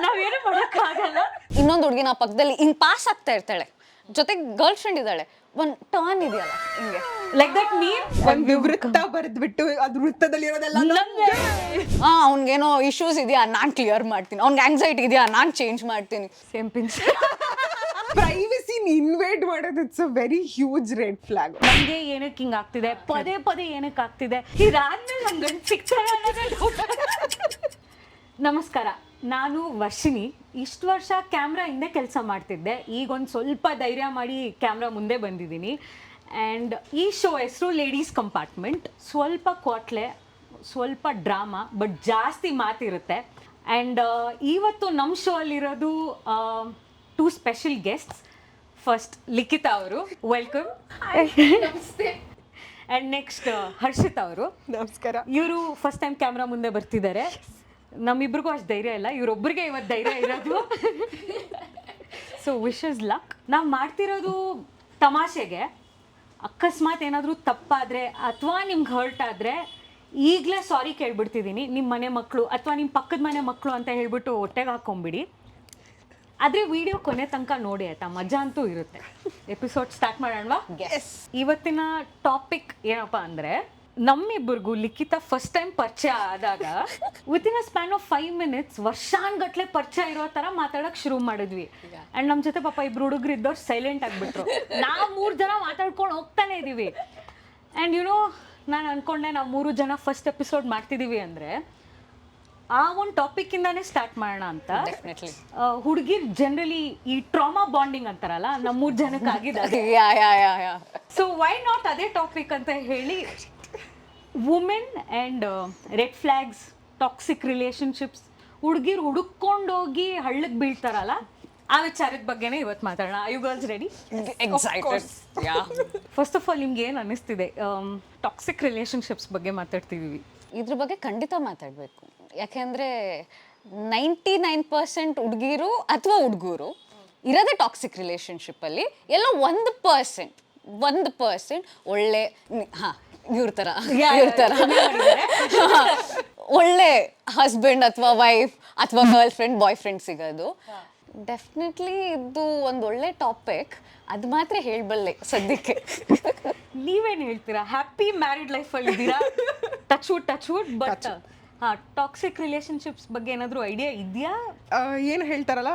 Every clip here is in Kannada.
ನಾವೇನು ಮಾಡೋಕ್ಕಾಗಲ್ಲ. ಇನ್ನೊಂದು ಹುಡುಗಿ ನಾ ಪಕ್ಕದಲ್ಲಿ ಹಿಂಗ್ ಪಾಸ್ ಆಗ್ತಾ ಇರ್ತಾಳೆ, ಜೊತೆಗೆ ಗರ್ಲ್ ಫ್ರೆಂಡ್ ಇದ್ದಾಳೆ, ಒಂದ್ ಟರ್ನ್ ಇದೆಯಲ್ಲ ಹಿಂಗೆ, ಲೈಕ್ ದಟ್ ಮೀನ್ ಒಂದು ವೃತ್ತ ಬರೆದ್ಬಿಟ್ಟು ಅದು ವೃತ್ತದಲ್ಲಿ ಇರೋದೆಲ್ಲ ಅವ್ನಿಗೇನೋ ಇಶ್ಯೂಸ್ ಇದೆಯಾ ನಾನ್ ಕ್ಲಿಯರ್ ಮಾಡ್ತೀನಿ, ಅವ್ನಿಗೆ ಆಂಗ್ಸೈಟಿ ಇದೆಯಾ ನಾನ್ ಚೇಂಜ್ ಮಾಡ್ತೀನಿ. Same pins. ಪ್ರೈವಸಿನ ಇನ್ವೇಟ್ ಮಾಡೋದು it's a very huge red flag. ನಂಗೆ ಏನಕ್ಕೆ ಹಿಂಗ್ ಆಗ್ತಿದೆ, ಪದೇ ಪದೇ ಏನಕ್ಕೆ ಆಗ್ತಿದೆ, ಇದಾದ್ಮೇಲೆ ನಂಗೆ ಗಂಡು ಸಿಗ್ತಾರೆ ಅನ್ನೋದೇ doubt. ನಮಸ್ಕಾರ, ನಾನು ವರ್ಷಿಣಿ. ಇಷ್ಟು ವರ್ಷ ಕ್ಯಾಮ್ರಾ ಹಿಂದೆ ಕೆಲಸ ಮಾಡ್ತಿದ್ದೆ, ಈಗ ಒಂದು ಸ್ವಲ್ಪ ಧೈರ್ಯ ಮಾಡಿ ಕ್ಯಾಮ್ರಾ ಮುಂದೆ ಬಂದಿದ್ದೀನಿ. ಆ್ಯಂಡ್ ಈ ಶೋ ಹೆಸರು ಲೇಡೀಸ್ ಕಂಪಾರ್ಟ್ಮೆಂಟ್. ಸ್ವಲ್ಪ ಕ್ವಾಟ್ಲೆ, ಸ್ವಲ್ಪ ಡ್ರಾಮಾ, ಬಟ್ ಜಾಸ್ತಿ ಮಾತಿರುತ್ತೆ. ಆ್ಯಂಡ್ ಇವತ್ತು ನಮ್ಮ ಶೋ ಅಲ್ಲಿರೋದು 2 ಸ್ಪೆಷಲ್ ಗೆಸ್ಟ್ಸ್. ಫಸ್ಟ್ ಲಿಖಿತಾ ಅವರು, ವೆಲ್ಕಮ್. ನಮಸ್ತೆ. ಆ್ಯಂಡ್ ನೆಕ್ಸ್ಟ್ ಹರ್ಷಿತಾ ಅವರು. ನಮಸ್ಕಾರ. ಇವರು ಫಸ್ಟ್ ಟೈಮ್ ಕ್ಯಾಮ್ರಾ ಮುಂದೆ ಬರ್ತಿದ್ದಾರೆ. ನಮ್ಮಿಬ್ರಿಗೂ ಅಷ್ಟು ಧೈರ್ಯ ಇಲ್ಲ, ಇವರೊಬ್ಬರಿಗೆ ಇವತ್ತು ಧೈರ್ಯ ಇರೋದು. So wishes luck. ನಾವು ಮಾಡ್ತಿರೋದು ತಮಾಷೆಗೆ. ಅಕಸ್ಮಾತ್ ಏನಾದರೂ ತಪ್ಪಾದರೆ ಅಥವಾ ನಿಮ್ಗೆ ಹರ್ಟ್ ಆದರೆ ಈಗಲೇ ಸಾರಿ ಕೇಳ್ಬಿಡ್ತಿದ್ದೀನಿ. ನಿಮ್ಮ ಮನೆ ಮಕ್ಕಳು ಅಥವಾ ನಿಮ್ಮ ಪಕ್ಕದ ಮನೆ ಮಕ್ಕಳು ಅಂತ ಹೇಳ್ಬಿಟ್ಟು ಹೊಟ್ಟೆಗೆ ಹಾಕ್ಕೊಂಬಿಡಿ. ಆದರೆ ವಿಡಿಯೋ ಕೊನೆ ತನಕ ನೋಡಿ ಆಯ್ತಾ, ಮಜಾ ಅಂತೂ ಇರುತ್ತೆ. ಎಪಿಸೋಡ್ ಸ್ಟಾರ್ಟ್ ಮಾಡೋಣವಾ? ಇವತ್ತಿನ ಟಾಪಿಕ್ ಏನಪ್ಪ ಅಂದರೆ, ನಮ್ಮಿಬ್ಬರಿಗೂ ಲಿಖಿತ ಫಸ್ಟ್ ಟೈಮ್ ಪರಿಚಯ ಆದಾಗ within a span of 5 minutes ವರ್ಷಾನ್ಗಟ್ಲೆ ಪರಿಚಯ ಇರೋ ಥರ ಮಾತಾಡೋಕೆ ಶುರು ಮಾಡಿದ್ವಿ. ಆ್ಯಂಡ್ ನಮ್ಮ ಜೊತೆ ಪಾಪ ಇಬ್ರು ಹುಡುಗರು ಇದ್ದವ್ರು ಸೈಲೆಂಟ್ ಆಗಿಬಿಟ್ರು. ನಾವು 3 ಜನ ಮಾತಾಡ್ಕೊಂಡು ಹೋಗ್ತಾನೆ ಇದ್ದೀವಿ. ಆ್ಯಂಡ್ ನಾನು ಅಂದ್ಕೊಂಡೆ ನಾವು 3 ಜನ ಫಸ್ಟ್ ಎಪಿಸೋಡ್ ಮಾಡ್ತಿದ್ದೀವಿ ಅಂದರೆ ಆ ಒಂದು ಟಾಪಿಕ್ಕಿಂದಾನೇ ಸ್ಟಾರ್ಟ್ ಮಾಡೋಣ ಅಂತ. ಹುಡುಗಿರ್ ಜನರಲಿ ಈ ಟ್ರಾಮಾ ಬಾಂಡಿಂಗ್ ಅಂತಾರಲ್ಲ, ನಮ್ಮ 3 ಜನಕ್ಕೆ ಆಗಿದೆ. ಸೊ ವೈ ನಾಟ್ ಅದೇ ಟಾಪಿಕ್ ಅಂತ ಹೇಳಿ women and red flags, toxic relationships, ಹುಡುಗಿರು ಹುಡುಕೊಂಡೋಗಿ ಹಳ್ಳಕ್ಕೆ ಬೀಳ್ತಾರಲ್ಲ, ಆ ವಿಚಾರದ ಬಗ್ಗೆನೇ ಇವತ್ತು ಮಾತಾಡೋಣ. You girls ready? First of all ನಿಮ್ಗೆ ಏನು ಅನ್ನಿಸ್ತಿದೆ ಟಾಕ್ಸಿಕ್ ರಿಲೇಷನ್ಶಿಪ್ಸ್ ಬಗ್ಗೆ ಮಾತಾಡ್ತಿದ್ದೀವಿ? ಇದ್ರ ಬಗ್ಗೆ ಖಂಡಿತ ಮಾತಾಡಬೇಕು. ಯಾಕೆಂದರೆ 99% ಹುಡುಗಿರು ಅಥವಾ ಹುಡುಗರು ಇರೋದೇ ಟಾಕ್ಸಿಕ್ ರಿಲೇಷನ್ಶಿಪ್ಪಲ್ಲಿ. ಎಲ್ಲೋ 1% ಒಳ್ಳೆ ಇವ್ರ ಥರ ಒಳ್ಳೆ ಹಸ್ಬೆಂಡ್ ಅಥವಾ ವೈಫ್ ಅಥವಾ ಗರ್ಲ್ ಫ್ರೆಂಡ್ ಬಾಯ್ ಫ್ರೆಂಡ್ ಸಿಗೋದು. ಡೆಫಿನೆಟ್ಲಿ ಇದು ಒಂದು ಒಳ್ಳೆ ಟಾಪಿಕ್. ಅದು ಮಾತ್ರ ಹೇಳಬಲ್ಲೆ ಸದ್ಯಕ್ಕೆ. ನೀವೇನು ಹೇಳ್ತೀರಾ? ಹ್ಯಾಪಿ ಮ್ಯಾರಿಡ್ ಲೈಫಲ್ಲಿ ಇದ್ದೀರಾ? Touch wood. But toxic relationships ಬಗ್ಗೆ ಏನಾದರೂ ಐಡಿಯಾ ಇದೆಯಾ? ಏನು ಹೇಳ್ತಾರಲ್ಲ,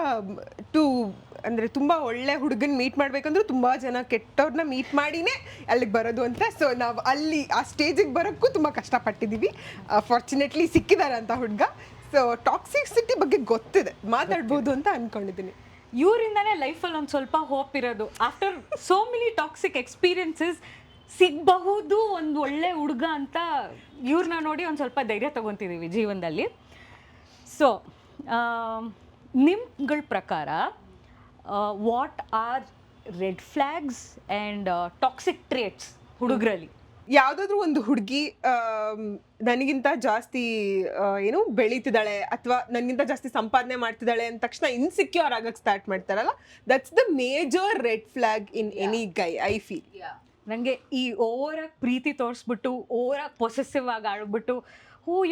ಅಂದರೆ ತುಂಬ ಒಳ್ಳೆ ಹುಡುಗನ ಮೀಟ್ ಮಾಡ್ಬೇಕಂದ್ರೆ ತುಂಬ ಜನ ಕೆಟ್ಟವ್ರನ್ನ ಮೀಟ್ ಮಾಡಿನೇ ಅಲ್ಲಿಗೆ ಬರೋದು ಅಂತ. ಸೊ ನಾವು ಅಲ್ಲಿ ಆ ಸ್ಟೇಜಿಗೆ ಬರೋಕ್ಕೂ ತುಂಬ ಕಷ್ಟಪಟ್ಟಿದ್ದೀವಿ. ಫಾರ್ಚುನೇಟ್ಲಿ ಸಿಕ್ಕಿದ್ದಾರೆ ಅಂತ ಹುಡುಗ. ಸೊ ಟಾಕ್ಸಿಸಿಟಿ ಬಗ್ಗೆ ಗೊತ್ತಿದೆ, ಮಾತಾಡ್ಬೋದು ಅಂತ ಅಂದ್ಕೊಂಡಿದ್ದೀನಿ. ಇವರಿಂದಾನೇ ಲೈಫಲ್ಲಿ ಒಂದು ಸ್ವಲ್ಪ ಹೋಪ್ ಇರೋದು. After so many toxic experiences ಸಿಗಬಹುದು ಒಂದು ಒಳ್ಳೆ ಹುಡುಗ ಅಂತ ಇವ್ರನ್ನ ನೋಡಿ ಒಂದು ಸ್ವಲ್ಪ ಧೈರ್ಯ ತೊಗೊತಿದ್ದೀವಿ ಜೀವನದಲ್ಲಿ. ಸೊ ನಿಮ್ಗಳ ಪ್ರಕಾರ what are red flags and toxic traits ಹುಡುಗರಲ್ಲಿ? ಯಾವುದಾದ್ರೂ ಒಂದು ಹುಡುಗಿ ನನಗಿಂತ ಜಾಸ್ತಿ ಏನು ಬೆಳೀತಿದ್ದಾಳೆ ಅಥವಾ ನನಗಿಂತ ಜಾಸ್ತಿ ಸಂಪಾದನೆ ಮಾಡ್ತಿದ್ದಾಳೆ ಅಂದ ತಕ್ಷಣ ಇನ್ಸೆಕ್ಯೂರ್ ಆಗಕ್ಕೆ ಸ್ಟಾರ್ಟ್ ಮಾಡ್ತಾರಲ್ಲ, that's the major red flag in any guy, I feel. ನನಗೆ ಈ ಓವರಾಗಿ ಪ್ರೀತಿ ತೋರಿಸ್ಬಿಟ್ಟು ಓವರಾಗಿ ಪೊಸೆಸಿವ್ ಆಗಿ ಆಡ್ಬಿಟ್ಟು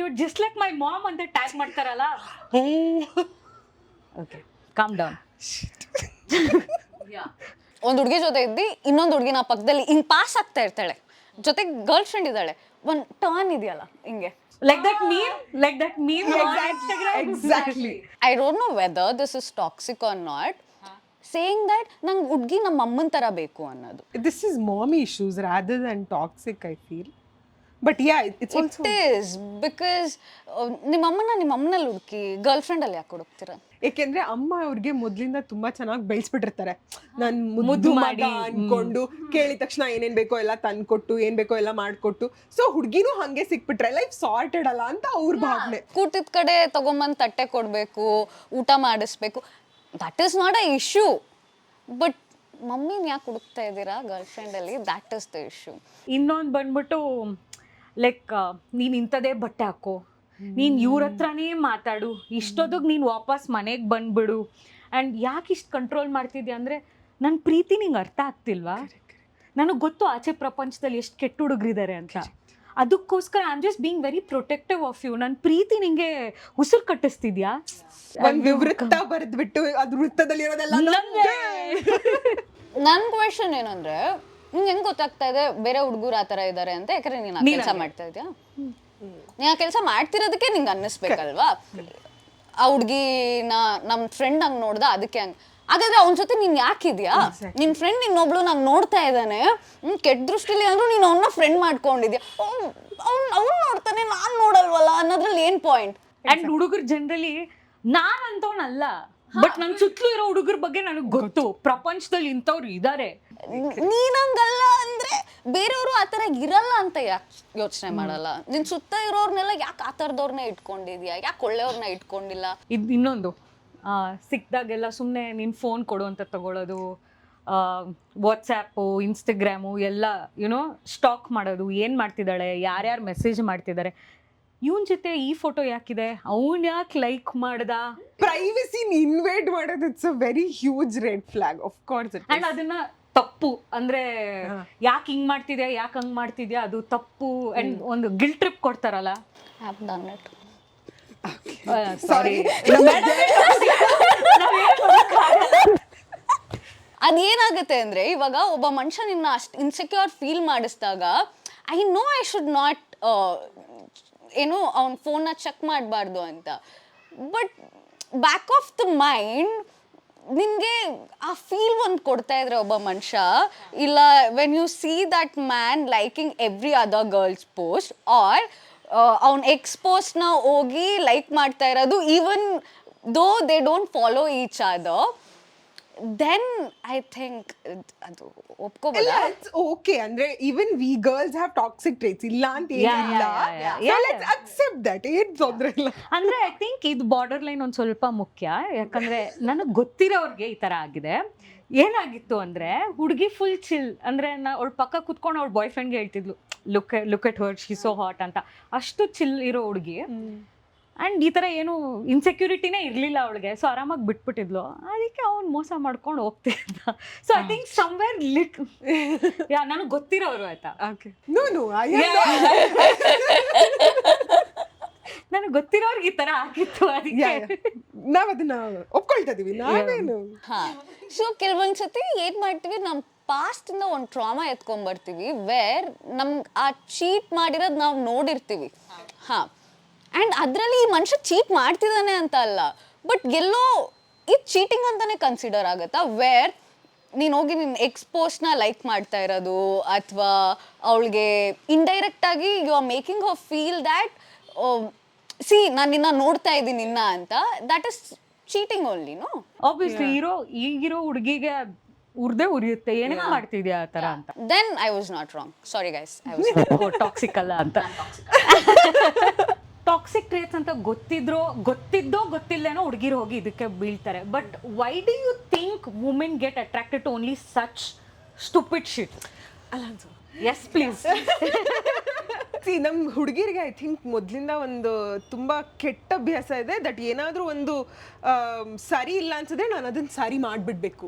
you just like my mom ಅಂತ ಟ್ಯಾಗ್ ಮಾಡ್ತಾರಲ್ಲ. Okay, calm down. ಒಂದು ಹುಡುಗಿ ಜೊತೆ ಇದ್ದು ಇನ್ನೊಂದು ಹುಡುಗಿ ನಾ ಪಕ್ಕದಲ್ಲಿ ಹಿಂಗ್ ಪಾಸ್ ಆಗ್ತಾ ಇರ್ತಾಳೆ, ಜೊತೆಗೆ ಗರ್ಲ್ ಫ್ರೆಂಡ್ ಇದ್ದಾಳೆ, ಒಂದು ಟರ್ನ್ ಇದೆಯಲ್ಲ ಹಿಂಗೆ, like that meme on Instagram. Exactly. I don't know whether this is toxic or not, saying that ನಂಗೆ ಹುಡುಗಿ ನಮ್ಮ ಅಮ್ಮನ ಥರ ಬೇಕು ಅನ್ನೋದು. This is mommy issues rather than toxic, I feel. But yeah, it's also... It is because ನಿಮ್ಮ ಅಮ್ಮನಲ್ಲಿ ಹುಡುಕಿ ಗರ್ಲ್ ಫ್ರೆಂಡಲ್ಲಿ ಯಾಕೆ ಹುಡುಕ್ತೀರ? ಏಕೆಂದ್ರೆ ಅಮ್ಮ ಅವ್ರಿಗೆ ಮೊದಲಿಂದ ತುಂಬಾ ಚೆನ್ನಾಗಿ ಬೆಳೆಸ್ಬಿಟ್ಟಿರ್ತಾರೆ. ನಾನು ಮುದ್ದು ಮಾಡಿ ಅನ್ಕೊಂಡು ಕೇಳಿದ ತಕ್ಷಣ ಏನೇನ್ ಬೇಕೋ ಎಲ್ಲ ತಂದ್ಕೊಟ್ಟು, ಏನ್ ಬೇಕೋ ಎಲ್ಲ ಮಾಡ್ಕೊಟ್ಟು, ಸೊ ಹುಡುಗಿನೂ ಹಂಗೆ ಸಿಕ್ಬಿಟ್ರೆ ಲೈಫ್ ಸಾರ್ಟೆಡ್ ಅಲ್ಲ ಅಂತ ಅವ್ರ ಭಾವನೆ. ಕೂತಿದ ಕಡೆ ತಗೊಂಬಂದು ತಟ್ಟೆ ಕೊಡಬೇಕು, ಊಟ ಮಾಡಿಸ್ಬೇಕು, that is not a issue. But ಮಮ್ಮಿನ ಯಾಕೆ ಹುಡುಕ್ತಾ ಇದ್ದೀರಾ ಗರ್ಲ್ ಫ್ರೆಂಡಲ್ಲಿ, ದ್ಯಾಟ್ ಇಸ್ ದ ಇಶ್ಯೂ. ಇನ್ನೊಂದು ಬಂದ್ಬಿಟ್ಟು ಲೈಕ್ ನೀನು ಇಂಥದೇ ಬಟ್ಟೆ ಹಾಕೋ, ನೀನು ಇವ್ರ ಹತ್ರನೇ ಮಾತಾಡು, ಇಷ್ಟೊತ್ತಿಗೆ ನೀನು ವಾಪಸ್ ಮನೆಗೆ ಬಂದ್ಬಿಡು. ಆ್ಯಂಡ್ ಯಾಕೆ ಇಷ್ಟು ಕಂಟ್ರೋಲ್ ಮಾಡ್ತಿದ್ಯಾ ಅಂದರೆ ನನ್ನ ಪ್ರೀತಿ ನಿಂಗೆ ಅರ್ಥ ಆಗ್ತಿಲ್ವಾ? ನನಗೆ ಗೊತ್ತು ಆಚೆ ಪ್ರಪಂಚದಲ್ಲಿ ಎಷ್ಟು ಕೆಟ್ಟ ಹುಡುಗರಿದ್ದಾರೆ ಅಂತ, ಅದಕ್ಕೋಸ್ಕರ I am just being very protective of you. ನನ್ನ ಪ್ರೀತಿ ನಿಂಗೆ ಉಸಿರು ಕಟ್ಟಿಸ್ತಿದ್ಯಾ? ಒಂದು ವೃತ್ತ ಬರೆದ್ಬಿಟ್ಟು ಅದು ವೃತ್ತದಲ್ಲಿ ಇರೋದೆಲ್ಲ ನನ್ ಕ್ವೆಶನ್ ಏನಂದ್ರೆ, ನಿಂಗೆ ಹೆಂಗ್ ಗೊತ್ತಾಗ್ತಾ ಇದೆ ಬೇರೆ ಹುಡುಗರು ಆ ತರ ಇದಾರೆ ಅಂತ? ಯಾಕಂದ್ರೆ ನೀನ್ ಆ ಕೆಲಸ ಮಾಡ್ತಾ ಇದ್ಯಾ, ನೀ ಆ ಕೆಲಸ ಮಾಡ್ತಿರೋದಕ್ಕೆ ನಿಂಗೆ ಅನ್ನಿಸ್ಬೇಕಲ್ವಾ? ಆ ಹುಡ್ಗಿನ ನಮ್ ಫ್ರೆಂಡ್ ಹಂಗ್ ನೋಡ್ದ ಅದಕ್ಕೆ ಹಂಗ್. ಹಾಗಾದ್ರೆ ಅವ್ನ ಜೊತೆ ನೀನ್ ಯಾಕಿದ್ಯಾ? ನಿನ್ ಫ್ರೆಂಡ್ ಇನ್ನೊಬ್ಳು ನಂಗೆ ನೋಡ್ತಾ ಇದ್ದಾನೆ, ಕೆಟ್ಟ ದೃಷ್ಟಿಲಿ ಅಂದ್ರೂ ನೀನ್ ಅವನ್ನ ಫ್ರೆಂಡ್ ಮಾಡ್ಕೊಂಡಿದ್ಯಾ, ಅವ್ನು ನೋಡ್ತಾನೆ ನಾನ್ ನೋಡಲ್ವಲ್ಲ ಅನ್ನೋದ್ರಲ್ಲಿ ಏನ್ ಪಾಯಿಂಟ್? ಅಂಡ್ ಹುಡುಗರು ಜನರಲಿ ನಾನ್ ಅಂತವನಲ್ಲ, ಬಟ್ ನನ್ ಸುತ್ತಲೂ ಇರೋ ಹುಡುಗರ ಬಗ್ಗೆ ನನಗೆ ಗೊತ್ತು, ಪ್ರಪಂಚದಲ್ಲಿ ಇಂಥವ್ರು ಇದಾರೆ. ನೀನಂಗಲ್ಲ ಅಂದ್ರೆ ಬೇರೆಯವರು ಆತರ ಇರಲ್ಲ ಅಂತ ಯಾಕೆ ಯೋಚನೆ ಮಾಡಲ್ಲ? ನಿನ್ ಸುತ್ತ ಇರೋರ್ನೆಲ್ಲ ಯಾಕೆ ಆ ಥರದವ್ರನ್ನ ಇಟ್ಕೊಂಡಿದ್ಯಾ? ಯಾಕೆ ಒಳ್ಳೆಯವ್ರನ್ನ ಇಟ್ಕೊಂಡಿಲ್ಲ? ಇದು ಇನ್ನೊಂದು, ಸಿಕ್ದಾಗೆಲ್ಲ ಸುಮ್ಮನೆ ನಿನ್ನ ಫೋನ್ ಕೊಡು ಅಂತ ತಗೊಳ್ಳೋದು, ವಾಟ್ಸ್ಯಾಪು ಇನ್ಸ್ಟಾಗ್ರಾಮು ಎಲ್ಲ ಯುನೋ ಸ್ಟಾಕ್ ಮಾಡೋದು, ಏನು ಮಾಡ್ತಿದ್ದಾಳೆ, ಯಾರ್ಯಾರು ಮೆಸೇಜ್ ಮಾಡ್ತಿದ್ದಾರೆ, ಇವನ್ ಜೊತೆ ಈ ಫೋಟೋ ಯಾಕಿದೆ, ಅವ್ನು ಯಾಕೆ ಲೈಕ್ ಮಾಡ್ದ, ಪ್ರೈವಸಿನ ಇನ್ವೇಟ್ ಮಾಡೋದು it's a very huge red flag. Of course and ಅದನ್ನ ತಪ್ಪು ಅಂದ್ರೆ ಯಾಕೆ ಹಿಂಗ್ ಮಾಡ್ತಿದ್ಯಾ, ಯಾಕೆ ಹಂಗ್ ಮಾಡ್ತಿದ್ಯಾ, ಅದು ತಪ್ಪು. ಅಂಡ್ ಒಂದು ಗಿಲ್ ಟ್ರಿಪ್ ಕೊಡ್ತಾರಲ್ಲ, I've done it. ಸಾರಿ, ಅದೇನಾಗುತ್ತೆ ಅಂದ್ರೆ, ಇವಾಗ ಒಬ್ಬ ಮನುಷ್ಯ ನಿನ್ನ ಅಷ್ಟು ಇನ್ಸೆಕ್ಯೂರ್ ಫೀಲ್ ಮಾಡಿಸಿದಾಗ, I know I should not ಏನು ಅವ್ನ ಫೋನ್ನ ಚೆಕ್ ಮಾಡಬಾರ್ದು ಅಂತ, but back of the mind ನಿನಗೆ ಆ ಫೀಲ್ ಒಂದು ಕೊಡ್ತಾ ಇದ್ರೆ ಒಬ್ಬ ಮನುಷ್ಯ, ಇಲ್ಲ when you see that man liking every other girls post, or ಅವ್ನ ಎಕ್ಸ್ಪೋಸ್ಟ್ನ ಹೋಗಿ ಲೈಕ್ ಮಾಡ್ತಾ ಇರೋದು, even though they don't follow each other, then I think ಅದು ಒಪ್ಕೋಬೋದಾ? It's okay. ಅಂದ್ರೆ even we girls have toxic traits, ಇಲ್ಲ ಅಂತ ಏನಿಲ್ಲ, ಲೆಟ್ಸ್ ಅಕ್ಸೆಪ್ಟ್ ದಟ್, ಏನ್ ತೊಂದ್ರೆ ಇಲ್ಲ. ಅಂದ್ರೆ ಐ ಥಿಂಕ್ ಇದು ಬಾರ್ಡರ್ ಲೈನ್ ಒಂದು ಸ್ವಲ್ಪ ಮುಖ್ಯ. ಯಾಕಂದ್ರೆ ನನಗೆ ಗೊತ್ತಿರೋರ್ಗೆ ಈ ತರ ಆಗಿದೆ. ಏನಾಗಿತ್ತು ಅಂದ್ರೆ, ಹುಡುಗಿ ಫುಲ್ ಚಿಲ್, ಅಂದ್ರೆ ಅವಳ ಪಕ್ಕ ಕುತ್ಕೊಂಡು ಅವಳ ಬಾಯ್ ಫ್ರೆಂಡ್ಗೆ ಹೇಳ್ತಿದ್ಲು, look at her, she so hot ಅಂತ. ಅಷ್ಟು ಚಿಲ್ ಇರೋ ಹುಡುಗಿ, ಆ್ಯಂಡ್ ಈ ಥರ ಏನು ಇನ್ಸೆಕ್ಯೂರಿಟಿನೇ ಇರಲಿಲ್ಲ ಅವಳಿಗೆ. ಸೊ ಆರಾಮಾಗಿ ಬಿಟ್ಬಿಟ್ಟಿದ್ಲು. ಅದಕ್ಕೆ ಅವ್ನು ಮೋಸ ಮಾಡ್ಕೊಂಡು ಹೋಗ್ತಿದ್ದ. ಸೊ ಐ ಥಿಂಕ್ ಸಮ್ವೇರ್ ಯಾ ನನಗೆ ಗೊತ್ತಿರೋರು ಆಯ್ತಾ, ನನಗೆ ಗೊತ್ತಿರೋರ್ಗೆ ಈ ಥರ ಆಗಿತ್ತು. ಅದಕ್ಕೆ ನಾವ್ ಅದನ್ನ ಒಪ್ಕೊಳ್ತಾ ಇದೀವಿ ನಾವೇನು. ಹಾ, ಸೊ ಕೆಲವೊಂದ್ಸತಿ ಏನ್ ಮಾಡ್ತೀವಿ, ನಮ್ಮ ಪಾಸ್ಟಿಂದ ಒಂದು ಟ್ರಾಮಾ ಎತ್ಕೊಂಡ್ಬರ್ತೀವಿ, ವೇರ್ ನಮ್ಗೆ ಆ ಚೀಟ್ ಮಾಡಿರೋದು ನಾವು ನೋಡಿರ್ತೀವಿ. ಹಾ, ಆ್ಯಂಡ್ ಅದರಲ್ಲಿ ಈ ಮನುಷ್ಯ ಚೀಟ್ ಮಾಡ್ತಿದ್ದಾನೆ ಅಂತ ಅಲ್ಲ, ಬಟ್ ಎಲ್ಲೋ ಇದು ಚೀಟಿಂಗ್ ಅಂತಾನೆ ಕನ್ಸಿಡರ್ ಆಗುತ್ತಾ? ವೇರ್ ನೀನು ಹೋಗಿ ನಿನ್ನ ಎಕ್ಸ್ಪೋಸ್ನ ಲೈಕ್ ಮಾಡ್ತಾ ಇರೋದು, ಅಥವಾ ಅವಳಿಗೆ ಇಂಡೈರೆಕ್ಟಾಗಿ you are making a feel that see ನಾನು ನಿನ್ನ ನೋಡ್ತಾ ಇದ್ದೀನಿ ನಿನ್ನ ಅಂತ, that is cheating only, no? Obviously ಈಗಿರೋ ಹುಡುಗಿಗೆ ಉರ್ದೇ ಉರಿಯುತ್ತೆ, ಏನೇನು ಮಾಡ್ತಿದ್ಯಾ ಆ ಥರ ಅಂತ. Then I was not wrong, sorry guys, I was toxic ಅಲ್ಲ ಅಂತ. ಟಾಕ್ಸಿಕ್ ಟ್ರೇಟ್ಸ್ ಅಂತ ಗೊತ್ತಿದ್ದೋ ಗೊತ್ತಿಲ್ಲೇನೋ ಹುಡುಗಿರು ಹೋಗಿ ಇದಕ್ಕೆ ಬೀಳ್ತಾರೆ. But why do you think women get attracted to only such stupid shit? ಅಲ್ಲ ಅನ್ಸು. Yes please. ನಮ್ಮ ಹುಡುಗಿರಿಗೆ ಐ ಥಿಂಕ್ ಮೊದಲಿಂದ ಒಂದು ತುಂಬ ಕೆಟ್ಟ ಅಭ್ಯಾಸ ಇದೆ, ದಟ್ ಏನಾದರೂ ಒಂದು ಸರಿ ಇಲ್ಲ ಅನ್ಸಿದ್ರೆ ನಾನು ಅದನ್ನ ಸರಿ ಮಾಡಿಬಿಡ್ಬೇಕು.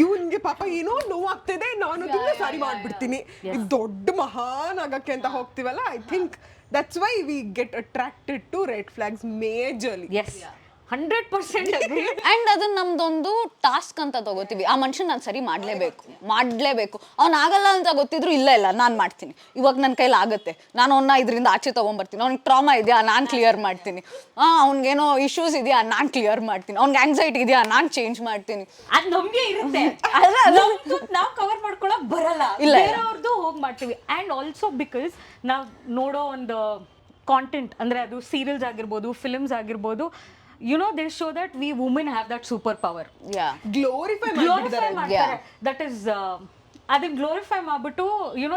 ಇವನ್ಗೆ ಪಾಪ ಏನೋ ನೋವಾಗ್ತಿದೆ, ನಾನು ಅದನ್ನ ಸರಿ ಮಾಡಿಬಿಡ್ತೀನಿ, ಇದು ದೊಡ್ಡ ಮಹಾನ್ ಆಗಕ್ಕೆ ಅಂತ ಹೋಗ್ತೀವಲ್ಲ. I think that's why we get attracted to red flags majorly. Yes, 100% agree. And ಅದನ್ನ ನಮ್ದೊಂದು ಟಾಸ್ಕ್ ಅಂತ ತಗೋತೀವಿ. ಆ ಮನುಷ್ಯನ ನಾನು ಸರಿ ಮಾಡಲೇಬೇಕು. ಅವ್ನು ಆಗಲ್ಲ ಅಂತ ಗೊತ್ತಿದ್ರು, ಇಲ್ಲ ನಾನು ಮಾಡ್ತೀನಿ, ಇವಾಗ ನನ್ನ ಕೈಲಿ ಆಗುತ್ತೆ, ನಾನು ಅವನ್ನ ಇದರಿಂದ ಆಚೆ ತೊಗೊಂಬರ್ತೀನಿ. ಅವ್ನಿಗೆ ಟ್ರಾಮಾ ಇದೆಯಾ, ನಾನು ಕ್ಲಿಯರ್ ಮಾಡ್ತೀನಿ. ಅವ್ನಿಗೇನೋ ಇಶ್ಯೂಸ್ ಇದೆಯಾ, ನಾನು ಕ್ಲಿಯರ್ ಮಾಡ್ತೀನಿ. ಅವ್ನಿಗೆ ಆಂಗ್ಸೈಟಿ ಇದೆಯಾ, ನಾನು ಚೇಂಜ್ ಮಾಡ್ತೀನಿ. ಅದು ನಮಗೆ ಇರುತ್ತೆ, ನಾವು ಕವರ್ ಮಾಡ್ಕೊಳಕ್ ಬರಲ್ಲ, ಬೇರೆಯವ್ರದ್ದು ಹೋಗಿ ಮಾಡ್ತೀವಿ. ಆ್ಯಂಡ್ ಆಲ್ಸೋ ಬಿಕಾಸ್ ನಾವು ನೋಡೋ ಒಂದು ಕಾಂಟೆಂಟ್, ಅಂದರೆ ಅದು ಸೀರಿಯಲ್ಸ್ ಆಗಿರ್ಬೋದು, ಫಿಲ್ಮ್ಸ್ ಆಗಿರ್ಬೋದು, you know they show that we women have that superpower. Yeah, glorify ಮಾಡ್ತಾರೆ. That is ಅದನ್ನ ಗ್ಲೋರಿಫೈ ಮಾಡ್ಬಿಟ್ಟು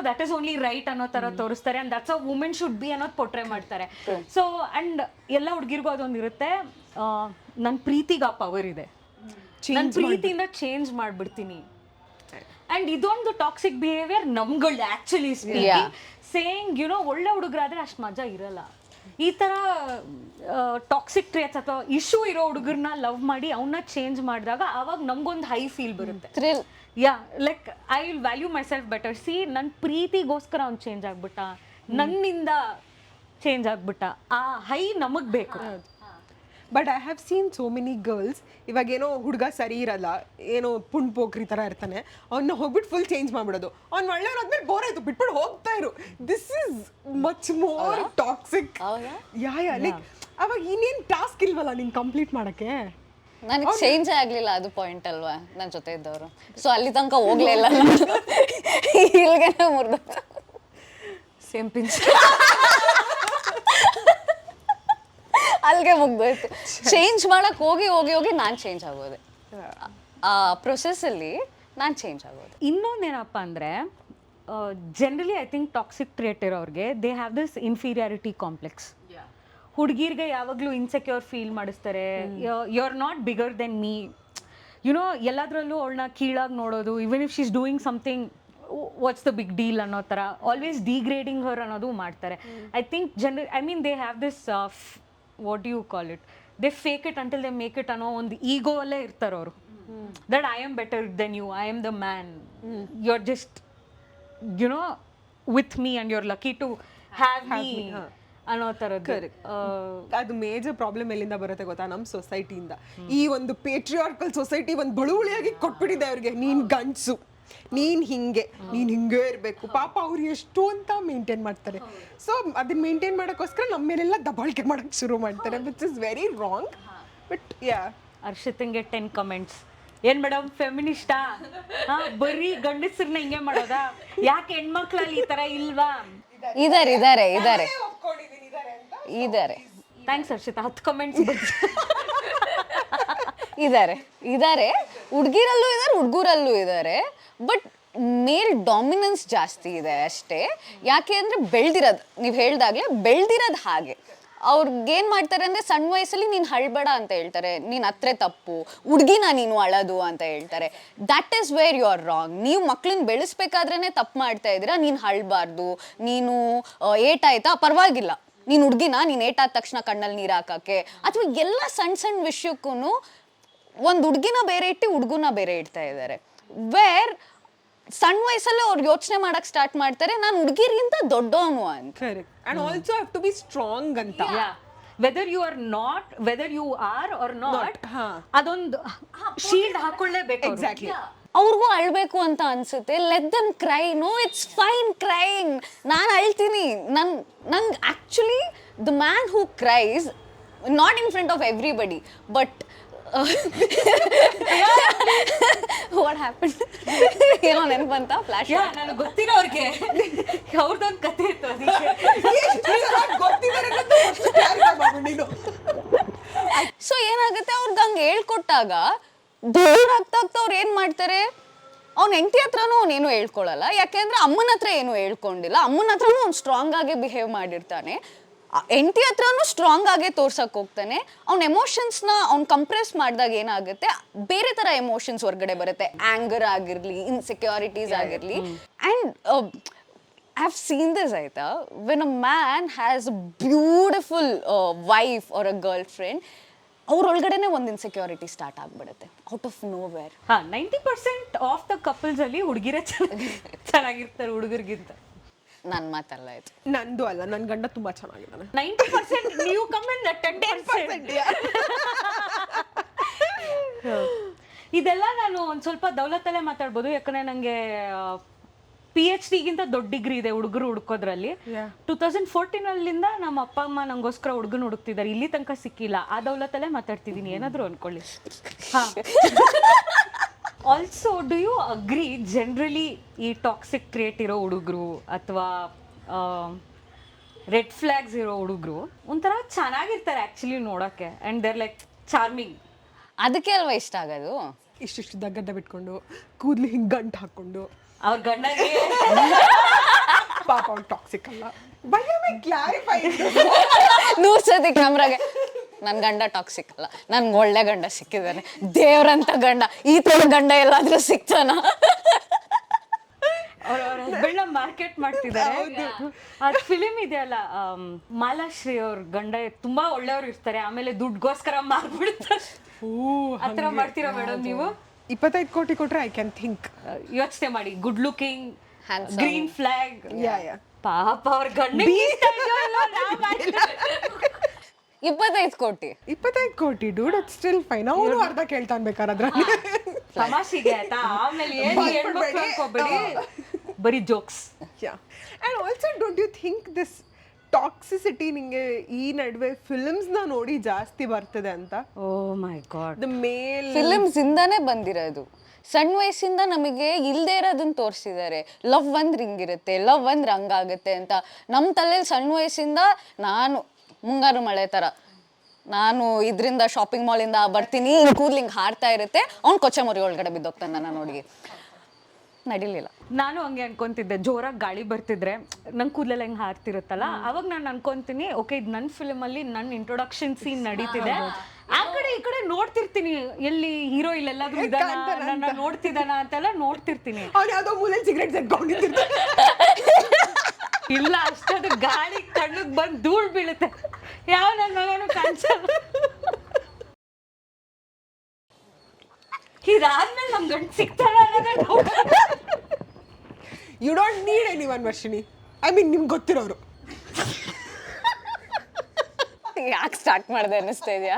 ದಟ್ ಇಸ್ ಓನ್ಲಿ ರೈಟ್ ಅನ್ನೋ ತರ ತೋರಿಸ್ತಾರೆ. And that's a women should be ಅನ್ನೋದು ಪೋರ್ಟ್ರೇ ಮಾಡ್ತಾರೆ. ಸೊ ಅಂಡ್ ಎಲ್ಲ ಹುಡುಗಿರ್ಗೂ ಅದೊಂದು ಇರುತ್ತೆ, ನನ್ನ ಪ್ರೀತಿಗೆ ಆ ಪವರ್ ಇದೆ, ನನ್ನ ಪ್ರೀತಿಯಿಂದ ಚೇಂಜ್ ಮಾಡ್ಬಿಡ್ತೀನಿ. ಅಂಡ್ ಇದೊಂದು ಟಾಕ್ಸಿಕ್ ಬಿಹೇವಿಯರ್ ನಮ್ಗಳು ಆಕ್ಚುಲಿ ಸೇಯಿಂಗ್ ಒಳ್ಳೆ ಹುಡುಗರಾದ್ರೆ ಅಷ್ಟು ಮಜಾ ಇರಲ್ಲ. ಈ ಥರ ಟಾಕ್ಸಿಕ್ ಟ್ರೇಟ್ಸ್ ಅಥವಾ ಇಶ್ಯೂ ಇರೋ ಹುಡುಗರನ್ನ ಲವ್ ಮಾಡಿ ಅವನ್ನ ಚೇಂಜ್ ಮಾಡಿದಾಗ ಆವಾಗ ನಮ್ಗೊಂದು ಹೈ ಫೀಲ್ ಬರುತ್ತೆ. Yeah, like I will value myself better. See ನನ್ನ ಪ್ರೀತಿಗೋಸ್ಕರ ಅವ್ನು ಚೇಂಜ್ ಆಗ್ಬಿಟ್ಟ, ನನ್ನಿಂದ ಚೇಂಜ್ ಆಗ್ಬಿಟ್ಟ, ಆ ಹೈ ನಮಗ್ ಬೇಕು. But I have scene so many girls, ಇವಾಗ ಏನೋ ಹುಡುಗ ಸರಿ ಇರಲ್ಲ, ಏನೋ ಪುಂಡ್ ಪೋಕ್ರಿ ಥರ ಇರ್ತಾನೆ, ಅವನ್ನ ಹೋಗ್ಬಿಟ್ಟು ಫುಲ್ ಚೇಂಜ್ ಮಾಡ್ಬಿಡೋದು. ಅವ್ನು ಒಳ್ಳೆಯವ್ರಾದ್ಮೇಲೆ ಬೋರ್ ಆಯ್ತು ಬಿಟ್ಬಿಟ್ಟು ಹೋಗ್ತಾ ಇರು. This is much more toxic. Yeah like ಅವಾಗ ಇನ್ನೇನು ಟಾಸ್ಕ್ ಇಲ್ವಲ್ಲ ನಿಂಗೆ ಕಂಪ್ಲೀಟ್ ಮಾಡೋಕ್ಕೆ. ನನಗೆ ಚೇಂಜ್ ಆಗ್ಲಿಲ್ಲ, ಅದು ಪಾಯಿಂಟ್ ಅಲ್ವಾ ನನ್ನ ಜೊತೆ ಇದ್ದವರು. ಸೊ ಅಲ್ಲಿ ತನಕ ಹೋಗ್ಲೇ ಇಲ್ಲ, ಇಲ್ಲಿಗೆ ಮುರಿದ ಸೇಮ್ ಪಿಂಚ್. ಅಲ್ಲಿಗೆ ಮುಗ್ದೋಯ್ತು. ಚೇಂಜ್ ಮಾಡಕ್ ಹೋಗಿ ಹೋಗಿ ಹೋಗಿ ನಾನು ಚೇಂಜ್ ಆಗೋದೆ, ಆ ಪ್ರೊಸೆಸ್ಸಲ್ಲಿ ನಾನು ಚೇಂಜ್ ಆಗೋದೆ. ಇನ್ನೊಂದೇನಪ್ಪ ಅಂದರೆ, generally I think toxic trait ಇರೋರಿಗೆ they have this inferiority complex. ಹುಡುಗಿರ್ಗೆ ಯಾವಾಗಲೂ ಇನ್ಸೆಕ್ಯೂರ್ ಫೀಲ್ ಮಾಡಿಸ್ತಾರೆ. You are not bigger than me, you know, ಎಲ್ಲದರಲ್ಲೂ ಅವಳನ್ನ ಕೀಳಾಗಿ ನೋಡೋದು. Even if she is doing something, what's the big deal ಅನ್ನೋ ಥರ ಆಲ್ವೇಸ್ ಡಿಗ್ರೇಡಿಂಗ್ ಹರ್ ಅನ್ನೋದು ಮಾಡ್ತಾರೆ. I think I mean they have this what you call it, they fake it until they make it ಅನ್ನೋ ಒಂದು ಈಗೋ ಅಲ್ಲೇ ಇರ್ತಾರೆ ಅವರು. That I am better than you, I am the man, you are just you know with me and you are lucky to have me ಅನ್ನೋ ಥರದ್ದು. ಅದು ಮೇಜರ್ ಪ್ರಾಬ್ಲಮ್ ಎಲ್ಲಿಂದ ಬರುತ್ತೆ ಗೊತ್ತಾ? ನಮ್ಮ ಸೊಸೈಟಿಯಿಂದ. ಈ ಒಂದು ಪೇಟ್ರಿಯಾರ್ಕಲ್ ಸೊಸೈಟಿ ಒಂದು ಬಳುವಳಿಯಾಗಿ ಕೊಟ್ಬಿಟ್ಟಿದೆ ಅವ್ರಿಗೆ. ನೀನ್ ಗಂಡ್ಸು, ನೀನ್ ಹಿಂಗೆ ಇರಬೇಕು. ಪಾಪ ಅವ್ರು ಎಷ್ಟು ಅಂತ ಮೇಂಟೈನ್ ಮಾಡ್ತಾರೆ. ಸೊ ಅದನ್ನ ಮೇಂಟೈನ್ ಮಾಡೋಕ್ಕೋಸ್ಕರ ನಮ್ಮ ಮೇಲೆಲ್ಲ ದಬ್ಬಾಳಿಕೆ ಮಾಡೋಕ್ಕೆ ಶುರು ಮಾಡ್ತಾರೆ, which is very wrong. But yeah, ಅರ್ಷಿತಂಗೆ 10 ಕಮೆಂಟ್ಸ್. ಏನ್ ಮೇಡಮ್ ಫೆಮಿನಿಸ್ಟಾ? ಬರೀ ಗಂಡಸರನ್ನ ಹಿಂಗೆ ಮಾಡೋದಾ? ಯಾಕೆ ಹೆಣ್ಮಕ್ಳಲ್ಲಿ ಈ ತರ ಇಲ್ವಾ? ಇದಾರೆ. ಥ್ಯಾಂಕ್ಸ್ ಹರ್ಷಿತಾ, 10 ಕಮೆಂಟ್ಸ್ ಇದಾರೆ. ಹುಡುಗಿರಲ್ಲೂ ಇದಾರೆ, ಹುಡುಗರಲ್ಲೂ ಇದಾರೆ. ಬಟ್ ಮೇಲ್ ಡಾಮಿನೆನ್ಸ್ ಜಾಸ್ತಿ ಇದೆ ಅಷ್ಟೇ. ಯಾಕೆ ಅಂದರೆ ಬೆಳ್ದಿರೋದು, ನೀವು ಹೇಳ್ದಾಗಲೇ ಬೆಳ್ದಿರೋದು ಹಾಗೆ. ಅವ್ರಿಗೇನು ಮಾಡ್ತಾರೆ ಅಂದರೆ ಸಣ್ಣ ವಯಸ್ಸಲ್ಲಿ ನೀನು ಅಳ್ಬೇಡ ಅಂತ ಹೇಳ್ತಾರೆ, ನೀನು ಹತ್ರ ತಪ್ಪು, ಹುಡುಗಿನ ನೀನು ಅಳೋದು ಅಂತ ಹೇಳ್ತಾರೆ. That is where you are wrong. ನೀವು ಮಕ್ಳನ್ನ ಬೆಳೆಸ್ಬೇಕಾದ್ರೇ ತಪ್ಪು ಮಾಡ್ತಾ ಇದ್ದೀರಾ. ನೀನು ಅಳ್ಬಾರ್ದು, ನೀನು ಏಟಾಯ್ತಾ ಪರವಾಗಿಲ್ಲ, ನೀನು ಹುಡುಗಿನ, ನೀನು ಏಟಾದ ತಕ್ಷಣ ಕಣ್ಣಲ್ಲಿ ನೀರು ಹಾಕೋಕ್ಕೆ, ಅಥವಾ ಎಲ್ಲ ಸಣ್ಣ ಸಣ್ಣ ವಿಷಯಕ್ಕೂ ಒಂದು ಹುಡುಗಿನ ಬೇರೆ ಇಟ್ಟು ಹುಡುಗನ ಬೇರೆ ಇಡ್ತಾ ಇದ್ದಾರೆ. ವೇರ್ ಸಣ್ಣ ವಯಸ್ಸಲ್ಲೇ ಅವ್ರು ಯೋಚನೆ ಮಾಡಕ್ ಸ್ಟಾರ್ಟ್ ಮಾಡ್ತಾರೆ, ನಾನು ಹುಡುಗಿರಿಗಿಂತ ದೊಡ್ಡವನು ಅಂತ. Correct. And also have to be strong ಅಂತ. Whether you are not, whether you are are not, ಅದೊಂದು ಶೀಲ್ಡ್ ಹಾಕೊಳ್ಳೇಬೇಕು. ಎಕ್ಸಾಕ್ಟ್ಲಿ. ಅವ್ರಿಗೂ ಅಳ್ಬೇಕು ಅಂತ ಅನ್ಸುತ್ತೆ. Let them cry. No, it's fine crying. ನಾನು ಅಳ್ತೀನಿ. ನಂಗೆ actually the man who cries, not in front of everybody, but what happen, ಏನೋ ನೆನಪಂತ ಫ್ಲಾಶ್. ನನಗೆ ಗೊತ್ತಿರೋರ್ಗೆ ಅವ್ರದ್ದೊಂದು ಕತೆ ಇತ್ತು. ಸೊ ಏನಾಗುತ್ತೆ, ಅವ್ರಿಗೆ ಹಂಗೆ ಹೇಳ್ಕೊಟ್ಟಾಗ ದೂರ ಆಗ್ತಾ ಅವ್ರು ಏನು ಮಾಡ್ತಾರೆ, ಅವ್ನ ಹೆಂಡತಿ ಹತ್ರನೂ ಅವನೇನು ಹೇಳ್ಕೊಳ್ಳಲ್ಲ. ಯಾಕೆಂದ್ರೆ ಅಮ್ಮನ ಹತ್ರ ಏನು ಹೇಳ್ಕೊಂಡಿಲ್ಲ, ಅಮ್ಮನ ಹತ್ರನೂ ಅವ್ನು ಸ್ಟ್ರಾಂಗ್ ಆಗೇ ಬಿಹೇವ್ ಮಾಡಿರ್ತಾನೆ. ಹೆಂಡತಿ ಹತ್ರನೂ ಸ್ಟ್ರಾಂಗ್ ಆಗೇ ತೋರ್ಸಕ್ಕೆ ಹೋಗ್ತಾನೆ. ಅವ್ನ ಎಮೋಷನ್ಸ್ನ ಅವ್ನು ಕಂಪ್ರೆಸ್ ಮಾಡಿದಾಗ ಏನಾಗುತ್ತೆ, ಬೇರೆ ಥರ ಎಮೋಷನ್ಸ್ ಹೊರಗಡೆ ಬರುತ್ತೆ. ಆ್ಯಂಗರ್ ಆಗಿರಲಿ, ಇನ್ಸೆಕ್ಯೂರಿಟೀಸ್ ಆಗಿರಲಿ. And I have seen this ಆಯ್ತಾ, when a man has a beautiful wife or a girl friend, ಅವ್ರೊಳಗಡೆನೆ ಒಂದು ಇನ್ಸೆಕ್ಯೂರಿಟಿ ಸ್ಟಾರ್ಟ್ ಆಗ್ಬಿಡುತ್ತೆ out of nowhere. 90% of the couples ಅಲ್ಲಿ ಹುಡುಗಿರೇ ಚೆನ್ನಾಗಿರ್ತಾರೆ ಹುಡುಗರಿಗಿಂತ. ನನ್ನ ಮಾತಲ್ಲ ಇದು. ನಂದು ಅಲ್ಲ, ನನ್ನ ಗಂಡ ತುಂಬಾ ಚೆನ್ನಾಗಿದ್ದಾನೆ. 90% ನೀವು ಕಮೆಂಟ್ 10%. ಇದೆಲ್ಲ ನಾನು ಒಂದು ಸ್ವಲ್ಪ ದೌಲತ್ತಲ್ಲೇ ಮಾತಾಡ್ಬೋದು. ಯಾಕಂದ್ರೆ ನನಗೆ PhD-ಗಿಂತ ದೊಡ್ಡ ಡಿಗ್ರಿ ಇದೆ ಹುಡುಗರು ಹುಡುಕೋದ್ರಲ್ಲಿ. 2014 ನಮ್ಮ ಅಪ್ಪ ಅಮ್ಮ ನಂಗೋಸ್ಕರ ಹುಡುಗನ ಹುಡುಕ್ತಿದ್ದಾರೆ, ಇಲ್ಲಿ ತನಕ ಸಿಕ್ಕಿಲ್ಲ. ಆ ದೌಲತ್ತಲ್ಲೇ ಮಾತಾಡ್ತಿದ್ದೀನಿ, ಏನಾದರೂ ಅನ್ಕೊಳ್ಳಿ. Also do you agree, generally ಈ ಟಾಕ್ಸಿಕ್ ಟ್ರೇಟ್ ಇರೋ ಹುಡುಗರು ಅಥವಾ ರೆಡ್ ಫ್ಲಾಗ್ಸ್ ಇರೋ ಹುಡುಗರು ಒಂಥರ ಚೆನ್ನಾಗಿರ್ತಾರೆ ಆ್ಯಕ್ಚುಲಿ ನೋಡೋಕ್ಕೆ, ಆ್ಯಂಡ್ ದೇರ್ ಲೈಕ್ ಚಾರ್ಮಿಂಗ್. ಅದಕ್ಕೆ ಅಲ್ವಾ ಇಷ್ಟ ಆಗೋದು. ಇಷ್ಟಿಷ್ಟು ಗಡ್ಡ ಬಿಟ್ಕೊಂಡು, ಕೂದಲು ಹಿಂಗೆ ಗಂಟು ಹಾಕೊಂಡು, ಅವ್ರ ಗಂಡಗೆ ಪಾಪ ಅವ್ನು ಟಾಕ್ಸಿಕ್ ಅಲ್ಲ. ಕ್ಲಾರಿಫೈ 100 ಸತಿ ಕ್ಯಾಮ್ರಾಗೆ, ನನ್ನ ಗಂಡ ಟಾಕ್ಸಿಕ್ ಅಲ್ಲ, ನನ್ಗೆ ಒಳ್ಳೆ ಗಂಡ ಸಿಕ್ಕಿದ್ದಾನೆ, ದೇವ್ರಂತ ಗಂಡ. ಈ ಥರ ಗಂಡ ಎಲ್ಲಾದ್ರೂ ಸಿಗ್ತಾನ? ಅವ್ರ ಹಸ್ಬೆಂಡ್ನ ಮಾರ್ಕೆಟ್ ಮಾಡ್ತಿದ್ದಾರೆ. ಅದು ಫಿಲಿಮ್ ಇದೆಯಲ್ಲ, ಮಾಲಾಶ್ರೀ ಅವ್ರ ಗಂಡ ತುಂಬಾ ಒಳ್ಳೆಯವ್ರು ಇರ್ತಾರೆ, ಆಮೇಲೆ ದುಡ್ಗೋಸ್ಕರ ಮಾರ್ಬಿಡ್ತಾರೆ. ಆ ಥರ ಮಾಡ್ತೀರಾ ಮೇಡಮ್ ನೀವು? 25 ಕೋಟಿ ಕೊಟ್ರೆ ಐ ಕ್ಯಾನ್ ಥಿಂಕ್. ಯೋಚನೆ ಮಾಡಿ, good looking, Handsome. Green flag yeah ಪಾಪ ಅವ್ರ ಗಂಡ 25 ಕೋಟಿ 25 ಕೋಟಿ ಡೂಡ್ ಇಟ್ಸ್ ಸ್ಟಿಲ್ ಫೈನ್. ಅವನು ಅರ್ಧ ಕೇಳ್ತಾನೆ ಬೇಕಾದ್ರೆ ಅದ್ರಲ್ಲಿ. ತಮಾಷೆಗೆ ಆಯ್ತಾ, ಆಮೇಲೆ ಏನು ಹೇಳ್ಬೇಕು ಅನ್ಕೋಬೇಡಿ, ಬರೀ jokes. And also don't you think this toxicity ನಿಂಗೆ ಈ ನಡುವೆ ಫಿಲ್ಮ್ಸ್ನ ನೋಡಿ ಜಾಸ್ತಿ ಬರ್ತದೆ ಅಂತ? Oh my God, the male films ಇಂದಾನೇ ಬಂದಿರೋದು. ಸಣ್ಣ ವಯಸ್ಸಿಂದ ನಮಗೆ ಇಲ್ದೇ ಇರೋದನ್ನ ತೋರಿಸಿದ್ದಾರೆ. ಲವ್ ಒಂದ್ ಹಿಂಗಿರುತ್ತೆ, ಲವ್ ಒಂದ್ ಹಂಗಾಗುತ್ತೆ ಅಂತ ನಮ್ಮ ತಲೆಯಲ್ಲಿ ಸಣ್ಣ ವಯಸ್ಸಿಂದ ನಾನು ಮುಂಗಾರು ಮಳೆ ಥರ ನಾನು ಇದರಿಂದ ಶಾಪಿಂಗ್ ಮಾಲಿಂದ ಬರ್ತೀನಿ, ಕೂದ್ಲಿಂಗ್ ಹಾರ್ತಾ ಇರುತ್ತೆ, ಅವ್ನು ಕೊಚ್ಚೆ ಒಳಗಡೆ ಬಿದ್ದೋಗ್ತಾನೆ ನನ್ನ ನೋಡಿ. ನಡಿಲಿಲ್ಲ. ನಾನು ಹಂಗೆ ಅನ್ಕೊಂತಿದ್ದೆ, ಜೋರಾಗಿ ಗಾಳಿ ಬರ್ತಿದ್ರೆ ನಂಗೆ ಕೂದಲೆಲ್ಲ ಹೆಂಗೆ ಹಾರ್ತಿರುತ್ತಲ್ಲ, ಅವಾಗ ನಾನು ಅನ್ಕೊಂತೀನಿ ಓಕೆ ಇದು ನನ್ನ ಫಿಲ್ಮಲ್ಲಿ ನನ್ನ ಇಂಟ್ರೊಡಕ್ಷನ್ ಸೀನ್ ನಡೀತಿದೆ, ಆ ಕಡೆ ಈ ಕಡೆ ನೋಡ್ತಿರ್ತೀನಿ ಎಲ್ಲಿ ಹೀರೋ ಇಲ್ಲೆಲ್ಲಾದ್ರೂ ಇದಾನ ನನ್ನ ನೋಡ್ತಿದ್ದಾನ ಅಂತೆಲ್ಲ ನೋಡ್ತಿರ್ತೀನಿ. ಅವ್ನು ಯಾವುದೋ ಮೂಲೆಯಲ್ಲಿ ಸಿಗರೇಟ್ ಸೆಟ್ಕೊಂಡಿರ್ತಾರೆ. ಇಲ್ಲ ಅಷ್ಟದು ಗಾಳಿ ಕಣ್ಣಿಗೆ ಬಂದು ಧೂಳ್ ಬೀಳುತ್ತೆ, ಯಾವ ನನ್ನ ಮಗನು ಕಾಣಿಸಲ್ಲ. ಇದಾದ್ಮೇಲೆ ನಮ್ ಗಂಟು ಸಿಗ್ತಾರ you don't need anyone Varshini, I mean ನಿಮ್ಗೆ ಗೊತ್ತಿರೋರು. ಯಾಕೆ ಸ್ಟಾರ್ಟ್ ಮಾಡಿದೆ ಅನ್ನಿಸ್ತಾ ಇದೆಯಾ?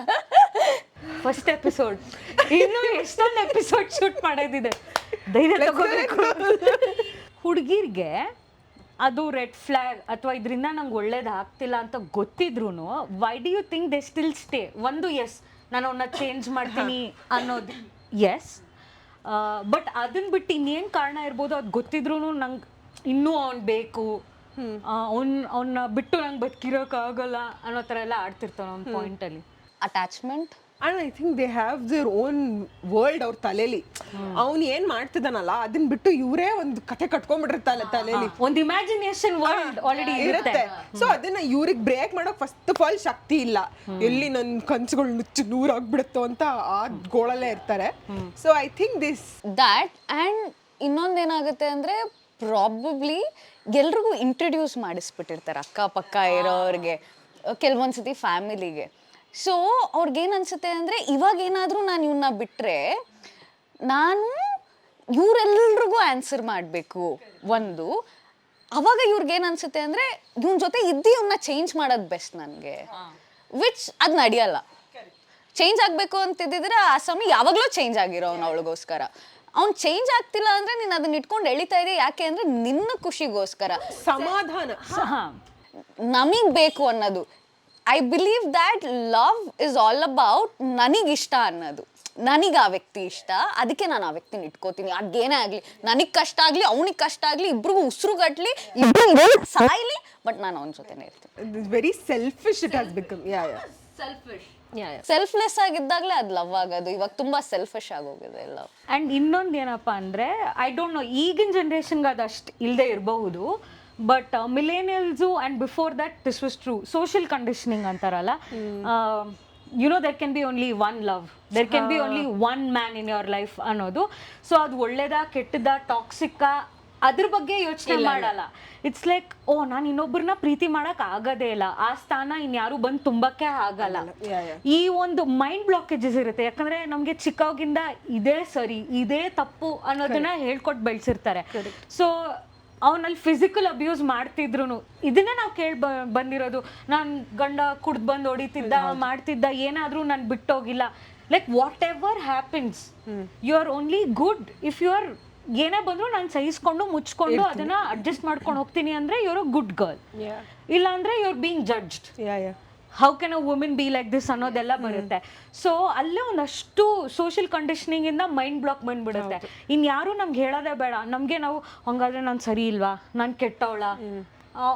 ಫಸ್ಟ್ ಎಪಿಸೋಡ್, ಇನ್ನು ಎಷ್ಟೊಂದು ಎಪಿಸೋಡ್ ಶೂಟ್ ಮಾಡೋದಿದೆ, ಧೈರ್ಯ ತಗೋಬೇಕು. ಹುಡುಗಿರ್ಗೆ ಅದು ರೆಡ್ ಫ್ಲಾಗ್ ಅಥವಾ ಇದರಿಂದ ನಂಗೆ ಒಳ್ಳೇದು ಆಗ್ತಿಲ್ಲ ಅಂತ ಗೊತ್ತಿದ್ರು why do you think they still stay? ಒಂದು ಎಸ್ ನಾನು ಅವನ್ನ ಚೇಂಜ್ ಮಾಡ್ತೀನಿ ಅನ್ನೋದು ಎಸ್, ಬಟ್ ಅದನ್ನ ಬಿಟ್ಟು ಇನ್ನೇನು ಕಾರಣ ಇರ್ಬೋದು ಅದು ಗೊತ್ತಿದ್ರು ನಂಗೆ ಇನ್ನೂ ಅವ್ನು ಬೇಕು, ಅವನ್ನ ಬಿಟ್ಟು ನಂಗೆ ಬದುಕಿರೋಕ್ಕಾಗಲ್ಲ ಅನ್ನೋ ಥರ ಎಲ್ಲ ಆಡ್ತಿರ್ತಾನೆ ಒಂದು ಪಾಯಿಂಟಲ್ಲಿ. Attachment. And I think they have their own world ಅವ್ರ ತಲೆಯಲ್ಲಿ. ಅವ್ನು ಏನ್ ಮಾಡ್ತಿದ್ದಾನಲ್ಲ ಅದನ್ನ ಬಿಟ್ಟು ಇವರೇ ಒಂದು ಕತೆ ಕಟ್ಕೊಂಡ್ಬಿಟ್ಟಿರ್ತಾನೆ ತಲೆಯಲ್ಲಿ, ಒಂದು ಇಮ್ಯಾಜಿನೇಷನ್ ವರ್ಲ್ಡ್ ಆಲ್ರೆಡಿ ಇರುತ್ತೆ. ಸೊ ಅದನ್ನ ಇವ್ರಿಗೆ ಬ್ರೇಕ್ ಮಾಡೋಕ್ ಫಸ್ಟ್ ಆಫ್ ಆಲ್ ಶಕ್ತಿ ಇಲ್ಲ, ಎಲ್ಲಿ ನನ್ನ ಕನ್ಸುಗಳು ನುಚ್ಚು ನೂರಾಗ್ಬಿಡುತ್ತೋ ಅಂತ ಆ ಗೋಳಲ್ಲೇ ಇರ್ತಾರೆ. So I think this that and ಇನ್ನೊಂದೇನಾಗುತ್ತೆ ಅಂದರೆ ಪ್ರಾಬಬ್ಲಿ ಎಲ್ರಿಗೂ ಇಂಟ್ರಡ್ಯೂಸ್ ಮಾಡಿಸ್ಬಿಟ್ಟಿರ್ತಾರೆ ಅಕ್ಕಪಕ್ಕ ಇರೋರಿಗೆ, ಕೆಲವೊಂದ್ಸತಿ ಫ್ಯಾಮಿಲಿಗೆ. ಸೊ ಅವ್ರಿಗೇನು ಅನಿಸುತ್ತೆ ಅಂದರೆ ಇವಾಗ ಏನಾದರೂ ನಾನು ಇವನ್ನ ಬಿಟ್ಟರೆ ನಾನು ಇವರೆಲ್ರಿಗೂ ಆನ್ಸರ್ ಮಾಡಬೇಕು ಒಂದು. ಅವಾಗ ಇವ್ರಿಗೇನು ಅನಿಸುತ್ತೆ ಅಂದರೆ ಇವನ ಜೊತೆ ಇದ್ದು ಇವನ್ನ ಚೇಂಜ್ ಮಾಡೋದು ಬೆಸ್ಟ್ ನನಗೆ, ವಿಚ್ ಅದು ನಡೆಯಲ್ಲ. ಚೇಂಜ್ ಆಗಬೇಕು ಅಂತಿದ್ದಿದ್ರೆ ಆ ಸಮಯ ಯಾವಾಗಲೂ ಚೇಂಜ್ ಆಗಿರೋ ಅವ್ನು ಅವಳಿಗೋಸ್ಕರ. ಅವ್ನು ಚೇಂಜ್ ಆಗ್ತಿಲ್ಲ ಅಂದರೆ ನೀನು ಅದನ್ನ ಇಟ್ಕೊಂಡು ಎಳಿತಾ ಇದೆ, ಯಾಕೆ ಅಂದರೆ ನಿನ್ನ ಖುಷಿಗೋಸ್ಕರ, ಸಮಾಧಾನ ನಮಗೆ ಬೇಕು ಅನ್ನೋದು. I believe that love is all about ನನಗಿಷ್ಟ ಅನ್ನೋದು. ನನಗೆ ಆ ವ್ಯಕ್ತಿ ಇಷ್ಟ, ಅದಕ್ಕೆ ನಾನು ಆ ವ್ಯಕ್ತಿನ ಇಟ್ಕೋತೀನಿ. ಅದೇನೇ ಆಗಲಿ, ನನಗೆ ಕಷ್ಟ ಆಗಲಿ ಅವನಿಗೆ ಕಷ್ಟ ಆಗಲಿ, ಇಬ್ರಿಗೂ ಉಸಿರುಗಟ್ಲಿ, ಇಬ್ರು ಸಾಯ್ಲಿ, ಬಟ್ ನಾನು ಅವನ ಜೊತೆನೇ ಇರ್ತೀನಿ. Very selfish it has become. Selfless ಆಗಿದ್ದಾಗಲೇ ಅದು ಲವ್ ಆಗೋದು. ಇವಾಗ ತುಂಬಾ ಸೆಲ್ಫಿಶ್ ಆಗೋಗಿದೆ ಲವ್. ಆ್ಯಂಡ್ ಇನ್ನೊಂದು ಏನಪ್ಪ ಅಂದರೆ ಐ ಡೋಂಟ್ ನೋ ಈಗಿನ ಜನ್ರೇಷನ್ಗೆ ಅದು ಅಷ್ಟು ಇಲ್ಲದೆ ಇರಬಹುದು, but millennials and before that this was true. Social conditioning ಅಂತಾರಲ್ಲ, you know there can be only one love, there can be only one man in your life ಅನ್ನೋದು. ಸೊ ಅದು ಒಳ್ಳೇದಾ ಕೆಟ್ಟದಾ ಟಾಕ್ಸಿಕ್ಕಾ ಅದ್ರ ಬಗ್ಗೆ ಯೋಚನೆ ಮಾಡಲ್ಲ. ಇಟ್ಸ್ ಲೈಕ್ ಓ ನಾನು ಇನ್ನೊಬ್ಬರನ್ನ ಪ್ರೀತಿ ಮಾಡಕ್ ಆಗೋದೇ ಇಲ್ಲ, ಆ ಸ್ಥಾನ ಇನ್ಯಾರು ಬಂದು ತುಂಬಕ್ಕೆ ಆಗಲ್ಲ. ಈ ಒಂದು ಮೈಂಡ್ ಬ್ಲಾಕೇಜಸ್ ಇರುತ್ತೆ, ಯಾಕಂದ್ರೆ ನಮ್ಗೆ ಚಿಕ್ಕವಾಗಿಂದ ಇದೇ ಸರಿ ಇದೇ ತಪ್ಪು ಅನ್ನೋದನ್ನ ಹೇಳ್ಕೊಟ್ಟು ಬೆಳೆಸಿರ್ತಾರೆ. ಸೊ ಅವನಲ್ಲಿ ಫಿಸಿಕಲ್ ಅಬ್ಯೂಸ್ ಮಾಡ್ತಿದ್ರು ಇದನ್ನ ನಾವು ಬಂದಿರೋದು. ನಾನು ಗಂಡ ಕುಡ್ದು ಬಂದು ಹೊಡಿತಿದ್ದ ಮಾಡ್ತಿದ್ದ, ಏನಾದ್ರೂ ನಾನು ಬಿಟ್ಟೋಗಿಲ್ಲ. Like whatever happens you are only good if you are, ಏನೇ ಬಂದ್ರು ನಾನು ಸಹಿಸ್ಕೊಂಡು ಮುಚ್ಕೊಂಡು ಅದನ್ನ ಅಡ್ಜಸ್ಟ್ ಮಾಡ್ಕೊಂಡು ಹೋಗ್ತೀನಿ ಅಂದ್ರೆ you are a good girl. ಇಲ್ಲ ಅಂದ್ರೆ you are being judged. How can a women be like this ಅನ್ನೋದೆಲ್ಲ ಬರುತ್ತೆ. ಸೊ ಅಲ್ಲೇ ಒಂದಷ್ಟು ಸೋಷಿಯಲ್ ಕಂಡೀಷನಿಂಗ್ ಇಂದ ಮೈಂಡ್ ಬ್ಲಾಕ್ ಬಂದ್ಬಿಡುತ್ತೆ. ಇನ್ಯಾರು ನಮ್ಗೆ ಹೇಳೋದೇ ಬೇಡ, ನಮಗೆ ನಾವು ಹಂಗಾದ್ರೆ ನಾನು ಸರಿ ಇಲ್ವಾ, ನಾನು ಕೆಟ್ಟವಳ,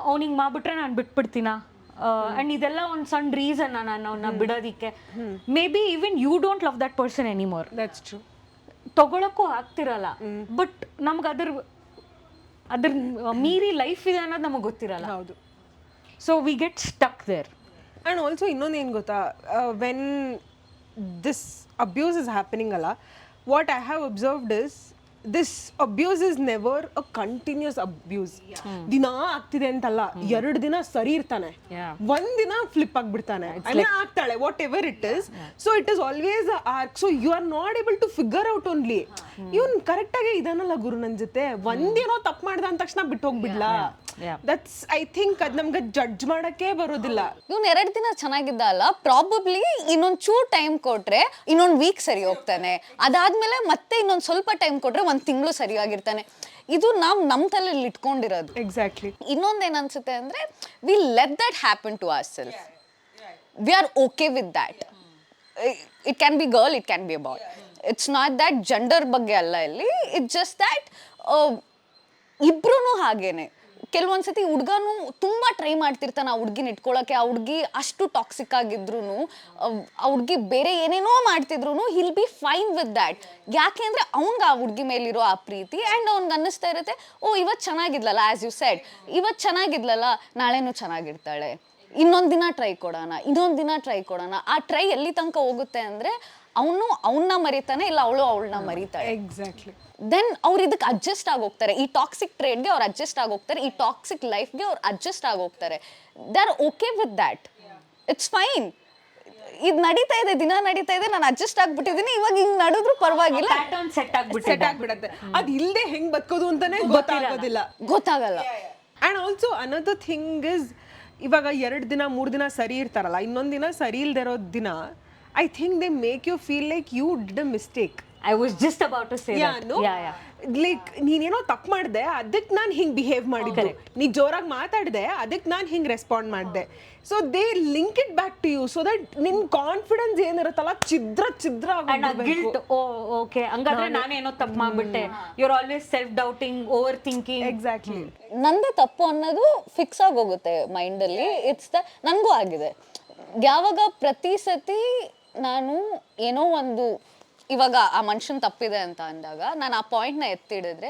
ಅವ್ನಿಗೆ ಮಾಡ್ಬಿಟ್ರೆ ನಾನು ಬಿಟ್ಬಿಡ್ತೀನ, ಅಂಡ್ ಇದೆಲ್ಲ ಒಂದು ಸಣ್ಣ ರೀಸನ್ ನಾನು ಅವನ್ನ ಬಿಡೋದಿಕ್ಕೆ. Maybe even you don't love that person anymore, that's true. ತಗೊಳಕ್ಕೂ ಆಗ್ತಿರಲ್ಲ, ಬಟ್ ನಮ್ಗೆ ಅದ್ರ ಮೀರಿ ಲೈಫ್ ಇದೆ ಅನ್ನೋದು ನಮಗೆ ಗೊತ್ತಿರಲ್ಲ. ಹೌದು. So we get stuck there. And also ಇನ್ನೊಂದು ಏನು ಗೊತ್ತಾ, when this abuse is happening ಅಲ್ಲ, what I have observed is this abuse is never a continuous abuse. ದಿನ ಆಗ್ತಿದೆ ಅಂತಲ್ಲ, 2 ದಿನ ಸರಿ ಇರ್ತಾನೆ, Yeah. ಒಂದ್ ದಿನ ಫ್ಲಿಪ್ ಆಗ್ಬಿಡ್ತಾನೆ, ಆಗ್ತಾಳೆ, whatever it is. So it is always arc. So you are not able to figure out only ಇವನ್ ಕರೆಕ್ಟ್ ಆಗಿ ಇದಾನಲ್ಲ ಗುರು ನನ್ ಜೊತೆ, ಒಂದೇನೋ ತಪ್ಪು ಮಾಡ್ದ ಅಂದ ತಕ್ಷಣ ಬಿಟ್ಟು ಹೋಗ್ಬಿಡ್ಲಾ. ದಟ್ಸ್ ಐ ಥಿಂಕ್ ಅದ್ ನಮ್ಗೆ ಜಡ್ಜ್ ಮಾಡಕ್ಕೆ ಬರೋದಿಲ್ಲ. ಇವ್ನು 2 ದಿನ ಚೆನ್ನಾಗಿದ್ದ ಅಲ್ಲ, ಪ್ರಾಬಬ್ಲಿ ಇನ್ನೊಂದ್ ಚೂರ್ ಟೈಮ್ ಕೊಟ್ರೆ ಇನ್ನೊಂದ್ ವೀಕ್ ಸರಿ ಹೋಗ್ತಾನೆ, ಅದಾದ್ಮೇಲೆ ಮತ್ತೆ ಇನ್ನೊಂದ್ ಸ್ವಲ್ಪ ಟೈಮ್ ಕೊಟ್ರೆ 1 ತಿಂಗಳು ಸರಿಯಾಗಿರ್ತಾನೆ. ಇದು ನಾವು ನಮ್ಮ ತಲೆಯಲ್ಲಿ ಇಟ್ಕೊಂಡಿರೋದು. ಎಕ್ಸಾಕ್ಟ್ಲಿ. ಇನ್ನೊಂದೇನು ಅನ್ಸುತ್ತೆ ಅಂದ್ರೆ we let that happen to our self. We are okay with that. It can be girl, it can be a boy. It's not that gender ಬಗ್ಗೆ ಅಲ್ಲ ಇಲ್ಲಿ. ಇಟ್ಸ್ ಜಸ್ಟ್ ದ್ಯಾಟ್ ಇಬ್ರು ಹಾಗೇನೆ. ಕೆಲವೊಂದ್ಸತಿ ಹುಡ್ಗನು ತುಂಬಾ ಟ್ರೈ ಮಾಡ್ತಿರ್ತಾನೆ ಆ ಹುಡ್ಗಿನ ಇಟ್ಕೊಳಕ್ಕೆ. ಆ ಹುಡ್ಗಿ ಅಷ್ಟು ಟಾಕ್ಸಿಕ್ ಆಗಿದ್ರು, ಆ ಹುಡ್ಗಿ ಬೇರೆ ಏನೇನೋ ಮಾಡ್ತಿದ್ರು, he'll be fine with that. ಯಾಕೆ ಅಂದ್ರೆ ಅವ್ನ್ಗೆ ಆ ಹುಡ್ಗಿ ಮೇಲಿರೋ ಆ ಪ್ರೀತಿ ಆ್ಯಂಡ್ ಅವ್ನಿಗೆ ಅನ್ನಿಸ್ತಾ ಇರುತ್ತೆ, ಓ ಇವತ್ತು ಚೆನ್ನಾಗಿದ್ಲಲ್ಲ, ಆಸ್ ಯು ಸೆಡ್, ಇವತ್ತು ಚೆನ್ನಾಗಿದ್ಲಲ್ಲ, ನಾಳೆನೂ ಚೆನ್ನಾಗಿರ್ತಾಳೆ, ಇನ್ನೊಂದು ದಿನ ಟ್ರೈ ಕೊಡೋಣ, ಇನ್ನೊಂದು ದಿನ ಟ್ರೈ ಕೊಡೋಣ. ಆ ಟ್ರೈ ಎಲ್ಲಿ ತನಕ ಹೋಗುತ್ತೆ ಅಂದ್ರೆ ಅವನ್ನ ಮರಿತಾನೆ, ಇಲ್ಲ ಅವಳನ್ನ ಮರಿತಾಳೆ. ಎಕ್ಸಾಕ್ಟ್ಲಿ. ದೆನ್ ಅವ್ರು ಇದಕ್ಕೆ ಅಡ್ಜಸ್ಟ್ ಆಗೋಗ್ತಾರೆ. ಈ ಟಾಕ್ಸಿಕ್ ಟ್ರೇಡ್ಗೆ ಅವ್ರು ಅಡ್ಜಸ್ಟ್ ಆಗೋಗ್ತಾರೆ, ಈ ಟಾಕ್ಸಿಕ್ ಲೈಫ್ಗೆ ಅವ್ರು ಅಡ್ಜಸ್ಟ್ ಆಗೋಗ್ತಾರೆ. They are okay with that. It's fine. ಇದು ನಡೀತಾ ಇದೆ, ದಿನ ನಡೀತಾ ಇದೆ, ನಾನು ಅಡ್ಜಸ್ಟ್ ಆಗ್ಬಿಟ್ಟಿದ್ದೀನಿ, ಇವಾಗ ಹಿಂಗ್ ನಡೆದ್ರು ಪರವಾಗಿಲ್ಲ, ಸೆಟ್ ಆಗ್ಬಿಡತ್ತೆ. ಅದ್ ಇಲ್ದೆ ಹೆಂಗ್ ಬದುಕೋದು ಅಂತಾನೆ ಗೊತ್ತಾಗಲ್ಲ. And also another thing is, ಇವಾಗ 2 ದಿನ 3 ದಿನ ಸರಿ ಇರ್ತಾರಲ್ಲ, ಇನ್ನೊಂದ್ ದಿನ ಸರಿ ಇಲ್ದೇ ಇರೋ ದಿನ, I think they make you feel like you did a mistake. I was just about to say that. Yeah. Like ನೀನೇನೋ ತಪ್ಪು ಮಾಡಿದೆ, ಅದಕ್ಕೆ ನಾನು ಹಿಂಗೆ ಬಿಹೇವ್ ಮಾಡಿದ್ದೆ, ನೀ ಜೋರಾಗಿ ಮಾತಾಡಿದೆ, ಅದಕ್ಕೆ ನಾನು ಹಿಂಗೆ ರೆಸ್ಪಾಂಡ್ ಮಾಡಿದೆ. So they link it back to you, so that ನಿನ್ ಕಾನ್ಫಿಡೆನ್ಸ್ ಏನಿರುತ್ತಲ್ಲ ಛಿದ್ರ ಗಿಲ್ಟ್. ಓಕೆ, ಹಂಗಾದ್ರೆ ನಾನೇನೋ ತಪ್ಪು ಮಾಡ್ಬಿಟ್ಟೆ. You are always self doubting, over thinking. Exactly. ನಂದೇ ತಪ್ಪು ಅನ್ನೋದು ಫಿಕ್ಸ್ ಆಗೋಗುತ್ತೆ ಮೈಂಡಲ್ಲಿ. ನನಗೂ ಆಗಿದೆ. ಯಾವಾಗ ಪ್ರತಿ ಸತಿ ನಾನು ಏನೋ ಒಂದು, ಇವಾಗ ಆ ಮನುಷ್ಯನ್ ತಪ್ಪಿದೆ ಅಂತ ಅಂದಾಗ ನಾನು ಆ ಪಾಯಿಂಟ್ನ ಎತ್ತಿಡಿದ್ರೆ,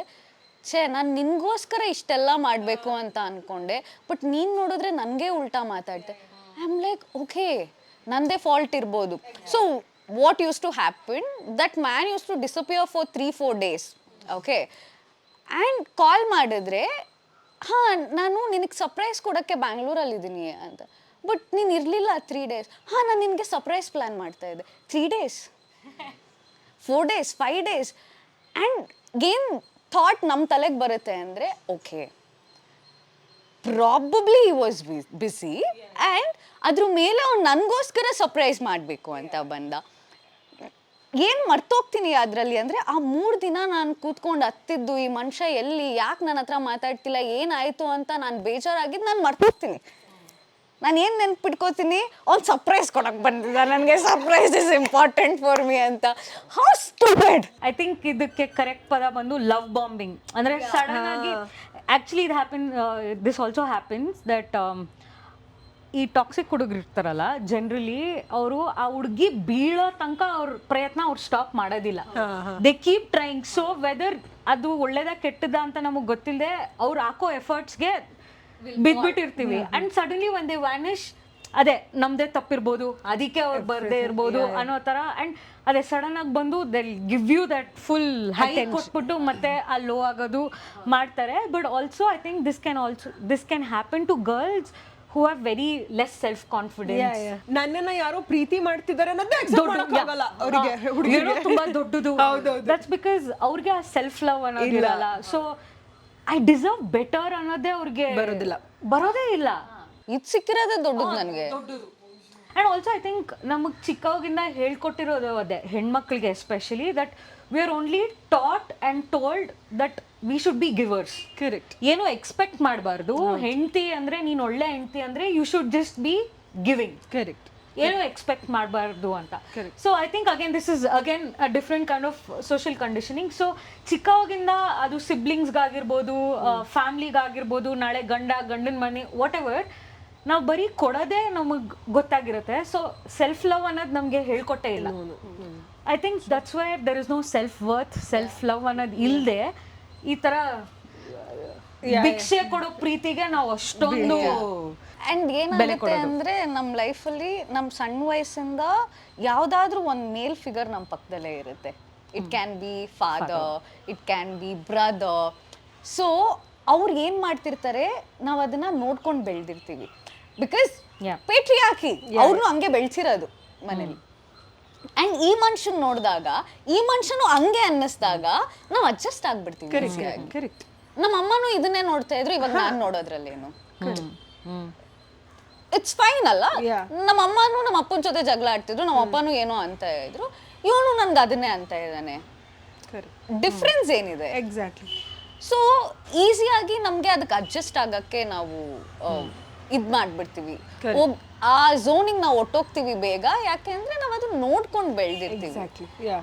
ನಾನು ನಿನ್ಗೋಸ್ಕರ ಇಷ್ಟೆಲ್ಲ ಮಾಡಬೇಕು ಅಂತ ಅನ್ಕೊಂಡೆ, ಬಟ್ ನೀನು ನೋಡಿದ್ರೆ ನನಗೆ ಉಲ್ಟಾ ಮಾತಾಡ್ತೆ. ಐ ಆಮ್ ಲೈಕ್, ಓಕೆ, ನಂದೇ ಫಾಲ್ಟ್ ಇರ್ಬೋದು. So what used to happen, that man used to disappear for 3-4 days. Okay, and call ಮಾಡಿದ್ರೆ, ಹಾಂ ನಾನು ನಿನಗೆ ಸರ್ಪ್ರೈಸ್ ಕೊಡೋಕ್ಕೆ ಬ್ಯಾಂಗ್ಳೂರಲ್ಲಿದ್ದೀನಿ ಅಂತ, ಬಟ್ ನೀನು ಇರಲಿಲ್ಲ 3 days. ಹಾಂ, ನಾನು ನಿನಗೆ ಸರ್ಪ್ರೈಸ್ ಪ್ಲ್ಯಾನ್ ಮಾಡ್ತಾ ಇದ್ದೆ. 3 days, 4 days, 5 days. ಆ್ಯಂಡ್ ಏನು ಥಾಟ್ ನಮ್ಮ ತಲೆಗೆ ಬರುತ್ತೆ ಅಂದರೆ, okay, probably he was busy and ಅದ್ರ ಮೇಲೆ ಅವ್ನು ನನಗೋಸ್ಕರ ಸರ್ಪ್ರೈಸ್ ಮಾಡಬೇಕು ಅಂತ ಬಂದ. ಏನು ಮರ್ತೋಗ್ತೀನಿ ಅದರಲ್ಲಿ ಅಂದರೆ, ಆ 3 ದಿನ ನಾನು ಕೂತ್ಕೊಂಡು ಹತ್ತಿದ್ದು, ಈ ಮನುಷ್ಯ ಎಲ್ಲಿ, ಯಾಕೆ ನನ್ನ ಹತ್ರ ಮಾತಾಡ್ತಿಲ್ಲ, ಏನಾಯಿತು ಅಂತ ನಾನು ಬೇಜಾರಾಗಿದ್ದು ನಾನು ಮರ್ತೋಗ್ತೀನಿ. ನಾನು ಏನು ನೆನ್ಪಿಟ್ಕೋತೀನಿ, ಅವ್ನು ಸರ್ಪ್ರೈಸ್ ಕೊಡಕ್ಕೆ ಬಂದಿದ್ದ, ನನಗೆ surprise is important for me ಅಂತ. How stupid. ಐ ಥಿಂಕ್ ಇದಕ್ಕೆ ಕರೆಕ್ಟ್ ಪದ ಬಂದು ಲವ್ ಬಾಂಬಿಂಗ್. ಅಂದರೆ ಸಡನ್ ಆಗಿ, ಆ್ಯಕ್ಚುಲಿ ಇದು ದಿಸ್ ಆಲ್ಸೋ ಹ್ಯಾಪನ್ಸ್ ದಟ್ ಈ ಟಾಕ್ಸಿಕ್ ಹುಡುಗರು ಇರ್ತಾರಲ್ಲ, ಜನರಲಿ ಅವರು ಆ ಹುಡುಗಿ ಬೀಳೋ ತನಕ ಅವ್ರ ಪ್ರಯತ್ನ ಅವ್ರು ಸ್ಟಾಪ್ ಮಾಡೋದಿಲ್ಲ. They keep trying. So whether ಅದು ಒಳ್ಳೇದ ಕೆಟ್ಟದ ಅಂತ ನಮಗೆ ಗೊತ್ತಿಲ್ಲದೆ ಅವ್ರು ಹಾಕೋ ಎಫರ್ಟ್ಸ್ಗೆ ಬಿದ್ಬಿಟ್ಟಿರ್ತೀವಿ. And suddenly one they vanish, ಅದೇ ನಮ್ದೇ ತಪ್ಪಿರ್ಬೋದು, ಅದಕ್ಕೆ ಅವ್ರು ಬರ್ದೇ ಇರ್ಬೋದು ಅನ್ನೋ ಥರ. ಅಂಡ್ ಅದೇ ಸಡನ್ ಆಗಿ ಬಂದು they give you that full high ಕೊಟ್ಬಿಟ್ಟು ಮತ್ತೆ ಆ ಲೋ ಆಗೋದು ಮಾಡ್ತಾರೆ. But also I think this can happen to girls who have very less self confidence. ನನ್ನನ್ನ ಯಾರೋ ಪ್ರೀತಿ ಮಾಡ್ತಿದ್ದಾರೆ ಅನ್ನೋದು ಅಕ್ಸೆಪ್ಟ್ ಮಾಡೋಕ್ಕಾಗಲ್ಲ ಅವರಿಗೆ, ಹುಡುಗಿರು ತುಂಬಾ ದೊಡ್ಡದು. ದಟ್ಸ್ ಬಿಕಾಸ್ ಅವ್ರಿಗೆ ಆ ಸೆಲ್ಫ್ ಲವ್ ಅನ್ನೋದಿರಲ್ಲ. ಸೊ ಐ ಡಿಸರ್ವ್ ಬೆಟರ್ ಅನ್ನೋದೇ ಅವ್ರಿಗೆ ಬರೋದೇ ಇಲ್ಲ. ಇದು ಸಿಕ್ಕಿರೋದೇ ದೊಡ್ಡದು ನನಗೆ. ಆ್ಯಂಡ್ ಆಲ್ಸೋ ಐ ಥಿಂಕ್ ನಮಗೆ ಚಿಕ್ಕವಾಗಿಂದ ಹೇಳ್ಕೊಟ್ಟಿರೋದು ಅದೇ, ಹೆಣ್ಮಕ್ಳಿಗೆ especially, that we are only taught and told that we should be givers. Correct. ಏನು ಎಕ್ಸ್ಪೆಕ್ಟ್ ಮಾಡಬಾರ್ದು. ಹೆಂಡತಿ ಅಂದರೆ, ನೀನು ಒಳ್ಳೆ ಹೆಂಡತಿ ಅಂದರೆ you should just be giving. Correct. ಏನು ಎಕ್ಸ್ಪೆಕ್ಟ್ ಮಾಡಬಾರ್ದು ಅಂತ. So I think again this is again a different kind of social conditioning. So ಚಿಕ್ಕವಾಗಿಂದ ಅದು ಸಿಬ್ಲಿಂಗ್ಸ್ಗಾಗಿರ್ಬೋದು, ಫ್ಯಾಮ್ಲಿಗಾಗಿರ್ಬೋದು, ನಾಳೆ ಗಂಡನ ಮನೆ, ವಾಟ್ ಎವರ್, ನಾವು ಬರೀ ಕೊಡೋದೇ ನಮಗೆ ಗೊತ್ತಾಗಿರುತ್ತೆ. ಸೊ ಸೆಲ್ಫ್ ಲವ್ ಅನ್ನೋದು ನಮಗೆ ಹೇಳ್ಕೊಟ್ಟೇ ಇಲ್ಲ. I think that's why there is no self worth, self love ಅನ್ನೋದು ಇಲ್ಲದೆ ಈ ಥರ ಭಿಕ್ಷೆ ಕೊಡೋ ಪ್ರೀತಿಗೆ ನಾವು ಅಷ್ಟೊಂದು. ಆ್ಯಂಡ್ ಏನಾಗುತ್ತೆ ಅಂದರೆ, ನಮ್ಮ ಲೈಫಲ್ಲಿ ನಮ್ಮ ಸಣ್ಣ ವಯಸ್ಸಿಂದ ಯಾವುದಾದ್ರೂ ಒಂದು ಮೇಲ್ ಫಿಗರ್ ನಮ್ಮ ಪಕ್ಕದಲ್ಲೇ ಇರುತ್ತೆ. It can B father, it can B brother. So ಅವ್ರು ಏನು ಮಾಡ್ತಿರ್ತಾರೆ, ನಾವು ಅದನ್ನ ನೋಡ್ಕೊಂಡು ಬೆಳೆದಿರ್ತೀವಿ. Because Yeah. ಪೇಟ್ರಿಯಾರ್ಕಿ ಅವ್ರನ್ನೂ ಹಂಗೆ ಬೆಳೆಸಿರೋದು ಮನೇಲಿ. ಆ್ಯಂಡ್ ಈ ಮನುಷ್ಯನ್ ನೋಡಿದಾಗ ಈ ಮನುಷ್ಯನು ಹಂಗೆ ಅನ್ನಿಸ್ದಾಗ ನಾವು ಅಡ್ಜಸ್ಟ್ ಆಗ್ಬಿಡ್ತೀವಿ. ಕರೆಕ್ಟ್. ನಮ್ಮ ಅಮ್ಮನೂ ಇದನ್ನೇ ನೋಡ್ತಾ ಇದ್ರು, ಇವಾಗ ನಾನು ನೋಡೋದ್ರಲ್ಲೇನು ಇಟ್ಸ್ ಫೈನ್ ಅಲ್ಲ. Yeah. ನಮ್ಮ ಅಮ್ಮನೂ ನಮ್ಮ ಅಪ್ಪನ ಜೊತೆ ಜಗಳ ಆಡ್ತಿದ್ರು, ನಮ್ಮ ಅಪ್ಪನೂ ಏನೋ ಅಂತ ಇದ್ರು, ಇವನು ನನ್ಗೆ ಅದನ್ನೇ ಅಂತ ಇದ್ದಾನೆ. ಡಿಫ್ರೆನ್ಸ್ ಏನಿದೆ? ಎಕ್ಸಾಕ್ಟ್ಲಿ. ಸೊ ಈಸಿಯಾಗಿ ನಮಗೆ ಅದಕ್ಕೆ ಅಡ್ಜಸ್ಟ್ ಆಗಕ್ಕೆ ನಾವು ಇದು ಮಾಡ್ಬಿಡ್ತೀವಿ, ಆ ಝೋನಿಗೆ ನಾವು ಒಟ್ಟೋಗ್ತೀವಿ ಬೇಗ. ಯಾಕೆಂದ್ರೆ ನಾವು ಅದನ್ನ ನೋಡ್ಕೊಂಡು ಬೆಳೆದಿರ್ತೀವಿ. Exactly. Yeah.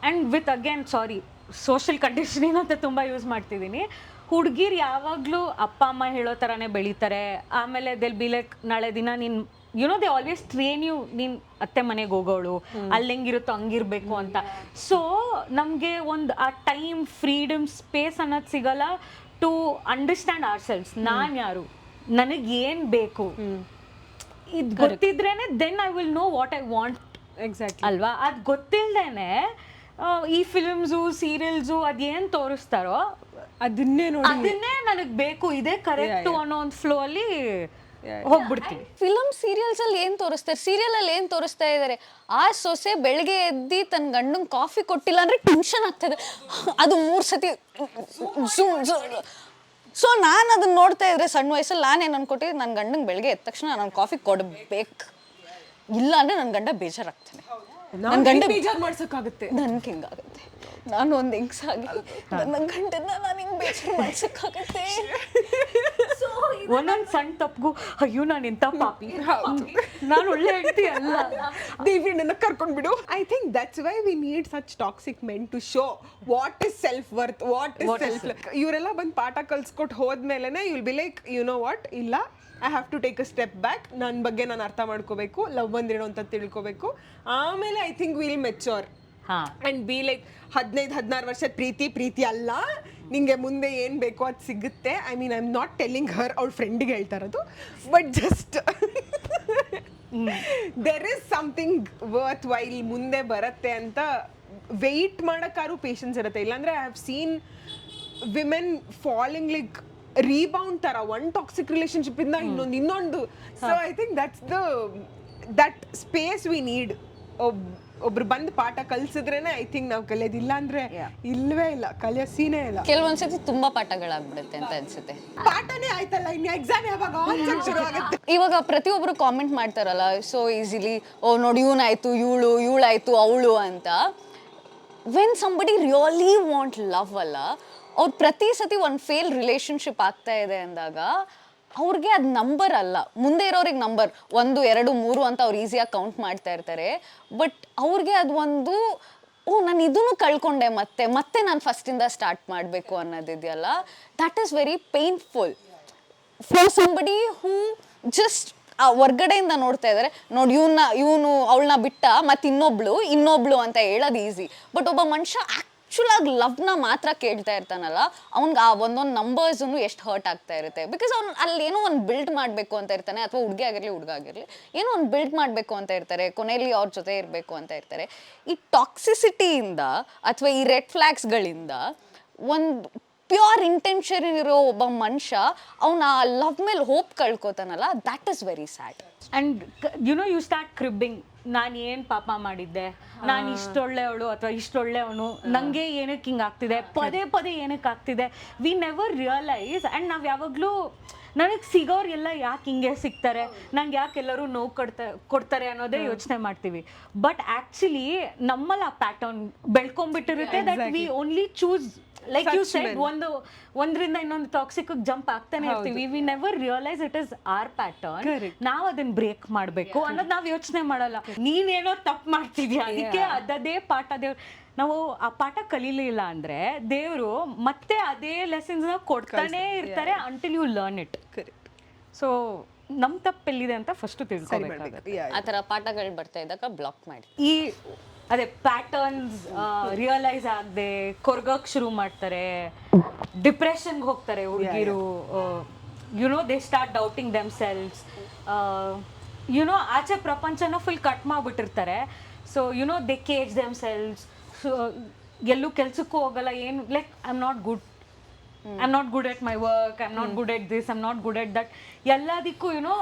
And with again sorry social conditioning ಅಂತ ತುಂಬ ಯೂಸ್ ಮಾಡ್ತಿದ್ದೀನಿ. ಹುಡುಗಿರು ಯಾವಾಗಲೂ ಅಪ್ಪ ಅಮ್ಮ ಹೇಳೋ ಥರನೇ ಬೆಳೀತಾರೆ. ಆಮೇಲೆ ದೆಲ್ ಬಿ ಲೈಕ್ ನಾಳೆ ದಿನ ನೀನು ದೇ ಆಲ್ವೇಸ್ ಟ್ರೇನ್ ಯು, ನೀನು ಅತ್ತೆ ಮನೆಗೆ ಹೋಗೋಳು, ಅಲ್ಲಿ ಹೆಂಗಿರುತ್ತೋ ಹಂಗಿರ್ಬೇಕು ಅಂತ. ಸೊ ನಮಗೆ ಒಂದು ಆ ಟೈಮ್, ಫ್ರೀಡಮ್, ಸ್ಪೇಸ್ ಅನ್ನೋದು ಸಿಗಲ್ಲ ಟು ಅಂಡರ್ಸ್ಟ್ಯಾಂಡ್ ಅವರ್ ಸೆಲ್ಸ್. ನಾನು ಯಾರು, ನನಗೆ ಏನು ಬೇಕು, ಇದು ಗೊತ್ತಿದ್ರೇನೆ then I will know what I want. Exactly ಅಲ್ವಾ? ಅದು ಗೊತ್ತಿಲ್ದೇನೆ ಈ ಫಿಲ್ಮ್ಸು ಸೀರಿಯಲ್ಸು ಅದೇನು ತೋರಿಸ್ತಾರೋ ಅದನ್ನೇ ನೋಡಿ ಅದನ್ನೇ ನನಗೆ ಬೇಕು, ಇದೇ ಕರೆಕ್ಟು ಅನ್ನೋ ಒಂದು ಫ್ಲೋ ಅಲ್ಲಿ ಹೋಗ್ಬಿಡ್ತೀವಿ. ಫಿಲಮ್ ಸೀರಿಯಲ್ಸ್ ಅಲ್ಲಿ ಏನ್ ತೋರಿಸ್ತಾರೆ, ಸೀರಿಯಲ್ ಅಲ್ಲಿ ಏನ್ ತೋರಿಸ್ತಾ ಇದಾರೆ, ಆ ಸೊಸೆ ಬೆಳಗ್ಗೆ ಎದ್ದಿ ತನ್ನ ಗಂಡಂಗೆ ಕಾಫಿ ಕೊಟ್ಟಿಲ್ಲ ಅಂದ್ರೆ ಟೆನ್ಷನ್ ಆಗ್ತದೆ, ಅದು 3 ಸತಿ. ಸೊ ನಾನು ಅದನ್ನ ನೋಡ್ತಾ ಇದ್ರೆ ಸಣ್ಣ ವಯಸ್ಸಲ್ಲಿ ನಾನೇನು ಅನ್ಕೊಟ್ಟಿದ್ದೆ, ನನ್ನ ಗಂಡಂಗೆ ಬೆಳಗ್ಗೆ ಎದ್ದ ತಕ್ಷಣ ನಾನು ಕಾಫಿ ಕೊಡ್ಬೇಕು, ಇಲ್ಲ ಅಂದ್ರೆ ನನ್ನ ಗಂಡ ಬೇಜಾರಾಗ್ತಾನೆ, ನನ್ನ ಗಂಡ ಬೇಜಾರು ಮಾಡ್ಸಕ್ಕಾಗುತ್ತೆ. ನನ್ಗೆ ಹಿಂಗಾಗುತ್ತೆ, ನಾನು ಒಂದು ಹೆಂಗ್ಸಾಗಿ ನನ್ನ ಗಂಡನ್ನ ನಾನು ಹಿಂಗೆ ಬೇಜಾರು ಮಾಡ್ಸಕ್ಕಾಗತ್ತೆ. ಒಂದೊಂದು ಸಣ್ಣ ತಪ್ಪಗೂ ಅಯ್ಯೋ ನಾನು ಇಂಥ ಪಾಪಿ, ನಾನು ಒಳ್ಳೆ ಹೆಂಡತಿ ಅಲ್ಲ, ದೇವಿ ನನ್ನ ಕರ್ಕೊಂಡ್ಬಿಡು. I think that's why we need such toxic men to show what is self worth, what is self. ಇವರೆಲ್ಲ ಬಂದು ಪಾಠ ಕಲ್ಸ್ಕೊಟ್ಟು ಹೋದ್ಮೇಲೆ you will be like you know what, ಇಲ್ಲ I have to take a step back, ನನ್ನ ಬಗ್ಗೆ ನಾನು ಅರ್ಥ ಮಾಡ್ಕೋಬೇಕು, ಲವ್ ಅಂದ್ರೇನು ಅಂತ ತಿಳ್ಕೊಬೇಕು. ಆಮೇಲೆ I think will ಮೆಚೋರ್ and be like 15-16 ವರ್ಷದ ಪ್ರೀತಿ ಅಲ್ಲ, ನಿಂಗೆ ಮುಂದೆ ಏನು ಬೇಕೋ ಅದು ಸಿಗುತ್ತೆ. I mean I am not telling her, ಅವ್ಳ ಫ್ರೆಂಡಿಗೆ ಹೇಳ್ತಾ ಇರೋದು, but just there is something worthwhile ಮುಂದೆ ಬರುತ್ತೆ ಅಂತ ವೆಯ್ಟ್ ಮಾಡೋಕ್ಕಾರು ಪೇಷನ್ಸ್ ಇರುತ್ತೆ. ಇಲ್ಲಾಂದರೆ I have seen women falling like rebound ಥರ, ಒನ್ ಟಾಕ್ಸಿಕ್ ರಿಲೇಶನ್ಶಿಪ್ ಇಂದ ಇನ್ನೊಂದು. So I think that space we need. ಒಬ್ರು ಬಂದು ಪಾಠ ಕಲ್ಸಿದ್ರೇನೆ ಐ ಥಿಂಕ್ ನಾವು ಕಲಿಯೋದಿಲ್ಲ ಅಂದ್ರೆ ಇಲ್ವೇ ಇಲ್ಲ, ಕಲಿಯೋ ಸೀನೇ ಇಲ್ಲ. ಕೆಲವೊಂದ್ಸತಿ ತುಂಬಾ ಪಾಠಗಳಾಗ್ಬಿಡುತ್ತೆ ಅಂತ ಅನ್ಸುತ್ತೆ. ಪಾಠನೇ ಆಯ್ತಲ್ಲ, ಇನ್ನು ಎಕ್ಸಾಮ್ ಯಾವಾಗ ಆನ್ಸರ್ ಶುರು ಆಗುತ್ತೆ. ಇವಾಗ ಪ್ರತಿಯೊಬ್ರು ಕಾಮೆಂಟ್ ಮಾಡ್ತಾರಲ್ಲ ಸೊ ಈಸಿಲಿ, ಓ ನೋಡಿ ಇವನಾಯ್ತು ಇವಳಾಯ್ತು ಅವಳು ಅಂತ. When somebody really want love ಅಲ್ಲ, ಅವ್ರು ಪ್ರತಿ ಸತಿ ಒಂದು ಫೇಲ್ ರಿಲೇಶನ್ಶಿಪ್ ಆಗ್ತಾ ಇದೆ ಅಂದಾಗ ಅವ್ರಿಗೆ ಅದು ನಂಬರ್ ಅಲ್ಲ, ಮುಂದೆ ಇರೋರಿಗೆ ನಂಬರ್ 1, 2, 3 ಅಂತ ಅವ್ರು ಈಸಿಯಾಗಿ ಕೌಂಟ್ ಮಾಡ್ತಾ ಇರ್ತಾರೆ. ಬಟ್ ಅವ್ರಿಗೆ ಅದು ಒಂದು, ಓ ನಾನು ಇದನ್ನು ಕಳ್ಕೊಂಡೆ, ಮತ್ತೆ ನಾನು ಫಸ್ಟಿಂದ ಸ್ಟಾರ್ಟ್ ಮಾಡಬೇಕು ಅನ್ನೋದಿದೆಯಲ್ಲ, that is very painful for somebody who just ಹೊರ್ಗಡೆಯಿಂದ ನೋಡ್ತಾ ಇದ್ದಾರೆ. ನೋಡಿ ಇವನು ಅವಳನ್ನ ಬಿಟ್ಟ ಮತ್ತೆ ಇನ್ನೊಬ್ಳು ಅಂತ ಹೇಳೋದು ಈಸಿ. ಬಟ್ ಒಬ್ಬ ಮನುಷ್ಯ ಆ್ಯಕ್ಚುಲಾಗಿ ಲವ್ನ ಮಾತ್ರ ಕೇಳ್ತಾ ಇರ್ತಾನಲ್ಲ, ಅವ್ನಿಗೆ ಆ ಒಂದೊಂದು ನಂಬರ್ಸನ್ನು ಎಷ್ಟು ಹರ್ಟ್ ಆಗ್ತಾ ಇರುತ್ತೆ. ಬಿಕಾಸ್ ಅವ್ನು ಅಲ್ಲಿ ಏನೋ ಒಂದು ಬಿಲ್ಡ್ ಮಾಡಬೇಕು ಅಂತ ಇರ್ತಾನೆ, ಅಥವಾ ಹುಡುಗ ಆಗಿರಲಿ ಏನೋ ಒಂದು ಬಿಲ್ಡ್ ಮಾಡಬೇಕು ಅಂತ ಇರ್ತಾರೆ, ಕೊನೆಯಲ್ಲಿ ಅವ್ರ ಜೊತೆ ಇರಬೇಕು ಅಂತ ಇರ್ತಾರೆ. ಈ ಟಾಕ್ಸಿಸಿಟಿಯಿಂದ ಅಥವಾ ಈ ರೆಡ್ ಫ್ಲ್ಯಾಗ್ಸ್ಗಳಿಂದ ಒಂದು ಪ್ಯೂರ್ ಇಂಟೆನ್ಷನ್ ಇರೋ ಒಬ್ಬ ಮನುಷ್ಯ ಅವನ ಲವ್ ಮೇಲೆ ಹೋಪ್ ಕಳ್ಕೊತಾನಲ್ಲ, that is very sad. And you start cribbing, ನಾನು ಏನು ಪಾಪ ಮಾಡಿದ್ದೆ, ನಾನು ಇಷ್ಟೊಳ್ಳೆಯವಳು ಅಥವಾ ಇಷ್ಟೊಳ್ಳೆಯವನು, ನನಗೆ ಏನಕ್ಕೆ ಹಿಂಗೆ ಆಗ್ತಿದೆ, ಪದೇ ಏನಕ್ಕೆ ಆಗ್ತಿದೆ. V never realise. ಆ್ಯಂಡ್ ನಾವು ಯಾವಾಗಲೂ ನನಗೆ ಸಿಗೋರು ಎಲ್ಲ ಯಾಕೆ ಹಿಂಗೆ ಸಿಗ್ತಾರೆ, ನಂಗೆ ಯಾಕೆ ಎಲ್ಲರೂ ನೋವು ಕೊಡ್ತಾರೆ ಅನ್ನೋದೇ ಯೋಚನೆ ಮಾಡ್ತೀವಿ. ಬಟ್ ಆ್ಯಕ್ಚುಲಿ ನಮ್ಮಲ್ಲಿ ಆ ಪ್ಯಾಟರ್ನ್ ಬೆಳ್ಕೊಂಡ್ಬಿಟ್ಟಿರುತ್ತೆ, that we only choose like you said, ಒಂದರಿಂದ ಇನ್ನೊಂದು ಟಾಕ್ಸಿಕ್ ಜಂಪ್ ಆಗ್ತಾನೆ ಇರ್ತೀವಿ. We never realise it is our pattern. ನಾವು ಅದನ್ನ ಬ್ರೇಕ್ ಮಾಡಬೇಕು ಅನ್ನೋದು ನಾವು ಯೋಚನೆ ಮಾಡಲ್ಲ. ನೀನೇನೋ ತಪ್ಪು ಮಾಡ್ತಿದ್ಯಾ, ಅದಕ್ಕೆ ಅದೇ ಪಾಠ ದೇವ್ರು, ನಾವು ಆ ಪಾಠ ಕಲೀಲಿಲ್ಲ ಅಂದ್ರೆ ದೇವರು ಮತ್ತೆ ಅದೇ ಲೆಸನ್ಸ್ ಕೊಡ್ತಾನೆ ಇರ್ತಾರೆ until you learn it. So ನಮ್ಮ ತಪ್ಪೆಲ್ಲಿದೆ ಅಂತ ಫಸ್ಟ್ ತಿಳ್ಕೊಬೇಕಾಗುತ್ತೆ. ಆ ಥರ ಪಾಠಗಳು ಬರ್ತಾ ಇದ್ದಾಗ ಬ್ಲಾಕ್ ಮಾಡಿ. ಈ ಅದೇ ಪ್ಯಾಟರ್ನ್ಸ್ ರಿಯಲೈಸ್ ಆಗದೆ ಕೊರ್ಗಕ್ಕೆ ಶುರು ಮಾಡ್ತಾರೆ, ಡಿಪ್ರೆಷನ್ಗೆ ಹೋಗ್ತಾರೆ ಹುಡುಗಿರು. They start doubting themselves. ಆಚೆ ಪ್ರಪಂಚನ ಫುಲ್ ಕಟ್ ಮಾಡಿಬಿಟ್ಟಿರ್ತಾರೆ. So they cage themselves. So ಎಲ್ಲೂ ಕೆಲ್ಸಕ್ಕೂ ಹೋಗಲ್ಲ, ಏನು like I am not good, I am not good at my work, I am not good at this, I am not good at that, ಎಲ್ಲದಕ್ಕೂ ಯುನೋ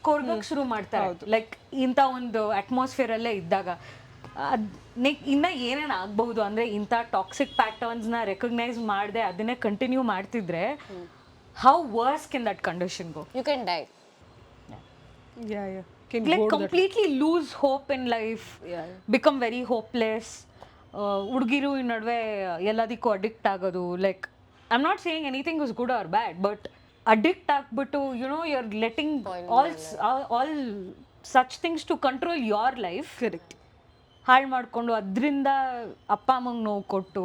ಕೊರ್ಗಕ್ಕೆ ಶುರು ಮಾಡ್ತಾರೆ. ಲೈಕ್ ಇಂಥ ಒಂದು ಅಟ್ಮಾಸ್ಫಿಯರಲ್ಲೇ ಇದ್ದಾಗ ಇನ್ನು ಏನೇನು ಆಗಬಹುದು ಅಂದರೆ ಇಂಥ ಟಾಕ್ಸಿಕ್ ಪ್ಯಾಟರ್ನ್ಸ್ನ ರೆಕಗ್ನೈಸ್ ಮಾಡದೆ ಅದನ್ನೇ ಕಂಟಿನ್ಯೂ ಮಾಡ್ತಿದ್ರೆ how worse can that condition go? You can die. Like completely lose hope in life, become very hopeless. ಹುಡುಗಿರು ಈ ನಡುವೆ ಎಲ್ಲದಕ್ಕೂ ಅಡಿಕ್ಟ್ ಆಗೋದು. Like I am not saying anything is good or bad, but addict ಆಗ್ಬಿಟ್ಟು you you are letting all such things to control your life. Correct. ಹಾಳು ಮಾಡಿಕೊಂಡು ಅದರಿಂದ ಅಪ್ಪ ಅಮ್ಮಂಗೆ ನೋವು ಕೊಟ್ಟು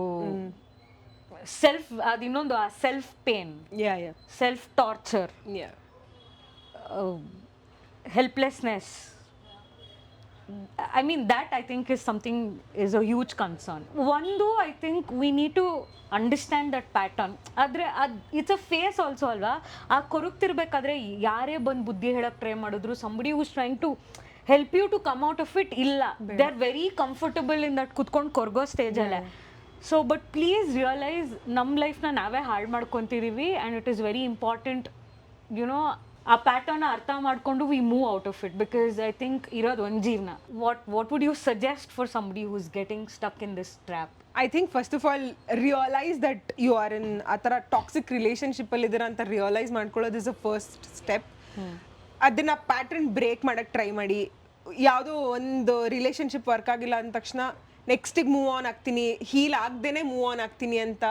ಸೆಲ್ಫ್ ಅದು ಇನ್ನೊಂದು ಆ self pain, self torture, helplessness. I mean that I think is something is a huge concern. One though I think we need to understand that pattern. Adre it's a phase also alva. ಆ ಕೊರಗ್ತಿರ್ಬೇಕಾದ್ರೆ ಯಾರೇ ಬಂದು ಬುದ್ಧಿ ಹೇಳಕ್ ಟ್ರೈ ಮಾಡಿದ್ರು somebody who's trying to help you to come out of it ಇಲ್ಲ. They are very comfortable in that ಕುತ್ಕೊಂಡು ಕೊರ್ಗೋ ಸ್ಟೇಜ್ ಅಲ್ಲೇ. ಸೊ ಬಟ್ ಪ್ಲೀಸ್ ರಿಯಲೈಸ್ ನಮ್ಮ ಲೈಫ್ನ ನಾವೇ ಹಾಳು ಮಾಡ್ಕೊತಿದೀವಿ and it is very important you know ಆ ಪ್ಯಾಟರ್ನ್ ಅರ್ಥ ಮಾಡಿಕೊಂಡು we move out of it, because I think ಇರೋದು ಒಂದು ಜೀವನ. What would you suggest for somebody who is getting stuck in this trap? I think first of all realise that you are in a ಥರ ಟಾಕ್ಸಿಕ್ ರಿಲೇಷನ್ಶಿಪ್ಪಲ್ಲಿ ಇದ್ದೀರಾ ಅಂತ ರಿಯಲೈಸ್ ಮಾಡ್ಕೊಳ್ಳೋದು ಇಸ್ ಅ ಫಸ್ಟ್ ಸ್ಟೆಪ್. ಅದನ್ನು ಪ್ಯಾಟ್ರನ್ ಬ್ರೇಕ್ ಮಾಡೋಕ್ಕೆ ಟ್ರೈ ಮಾಡಿ. ಯಾವುದೋ ಒಂದು ರಿಲೇಷನ್ಶಿಪ್ ವರ್ಕ್ ಆಗಿಲ್ಲ ಅಂದ ತಕ್ಷಣ ನೆಕ್ಸ್ಟಿಗೆ ಮೂವ್ ಆನ್ ಆಗ್ತೀನಿ, ಹೀಲ್ ಆಗದೇನೆ ಮೂವ್ ಆನ್ ಆಗ್ತೀನಿ ಅಂತ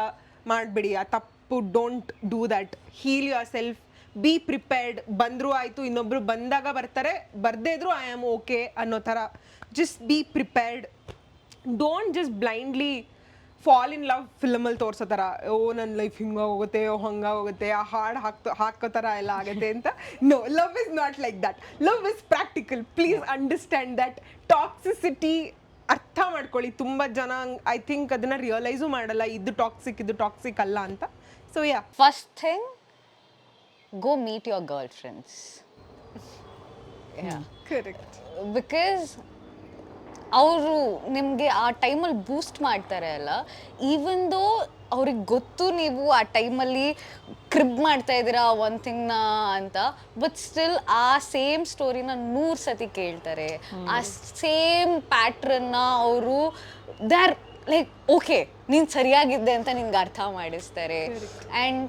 ಮಾಡಬೇಡಿ. ಆ ತಪ್ಪು, don't do that. Heal your self, be prepared. ಬಂದರೂ ಆಯಿತು, ಇನ್ನೊಬ್ರು ಬಂದಾಗ ಬರ್ತಾರೆ, ಬರ್ದೇ ಇದ್ರು ಐ ಆಮ್ ಓಕೆ ಅನ್ನೋ ಥರ just be prepared. Don't just blindly fall in love ಫಿಲಮಲ್ಲಿ ತೋರಿಸೋ ಥರ, ಓ ನನ್ನ ಲೈಫ್ ಹಿಂಗೆ ಹೋಗುತ್ತೆ, ಓ ಹಂಗೆ ಹೋಗುತ್ತೆ, ಆ ಹಾಡು ಹಾಕೋ ಥರ ಎಲ್ಲ ಆಗುತ್ತೆ ಅಂತ. No, love is not like that. Love is practical. Please understand that. Toxicity ಅರ್ಥ ಮಾಡ್ಕೊಳ್ಳಿ. ತುಂಬ ಜನ ಐ ಥಿಂಕ್ ಅದನ್ನು ರಿಯಲೈಸು ಮಾಡಲ್ಲ, ಇದು ಟಾಕ್ಸಿಕ್ ಅಲ್ಲ ಅಂತ. So yeah, first thing, go meet your girlfriends. Correct. Because ಅವರು ನಿಮಗೆ ಆ ಟೈಮಲ್ಲಿ ಬೂಸ್ಟ್ ಮಾಡ್ತಾರೆ ಅಲ್ಲ, ಈವನ್ ದೋ ಅವ್ರಿಗೆ ಗೊತ್ತು ನೀವು ಆ ಟೈಮಲ್ಲಿ ಕ್ರಿಬ್ ಮಾಡ್ತಾ ಇದ್ದೀರಾ ಒಂದು ಥಿಂಗ್ನ ಅಂತ, ಬಟ್ ಸ್ಟಿಲ್ ಆ ಸೇಮ್ ಸ್ಟೋರಿನ 100 ಸತಿ ಕೇಳ್ತಾರೆ. ಆ ಸೇಮ್ ಪ್ಯಾಟ್ರನ್ನ ಅವರು ದೇ ಆರ್ ಲೈಕ್ ಓಕೆ ನೀನು ಸರಿಯಾಗಿದ್ದೆ ಅಂತ ನಿನ್ಗೆ ಅರ್ಥ ಮಾಡಿಸ್ತಾರೆ. ಆ್ಯಂಡ್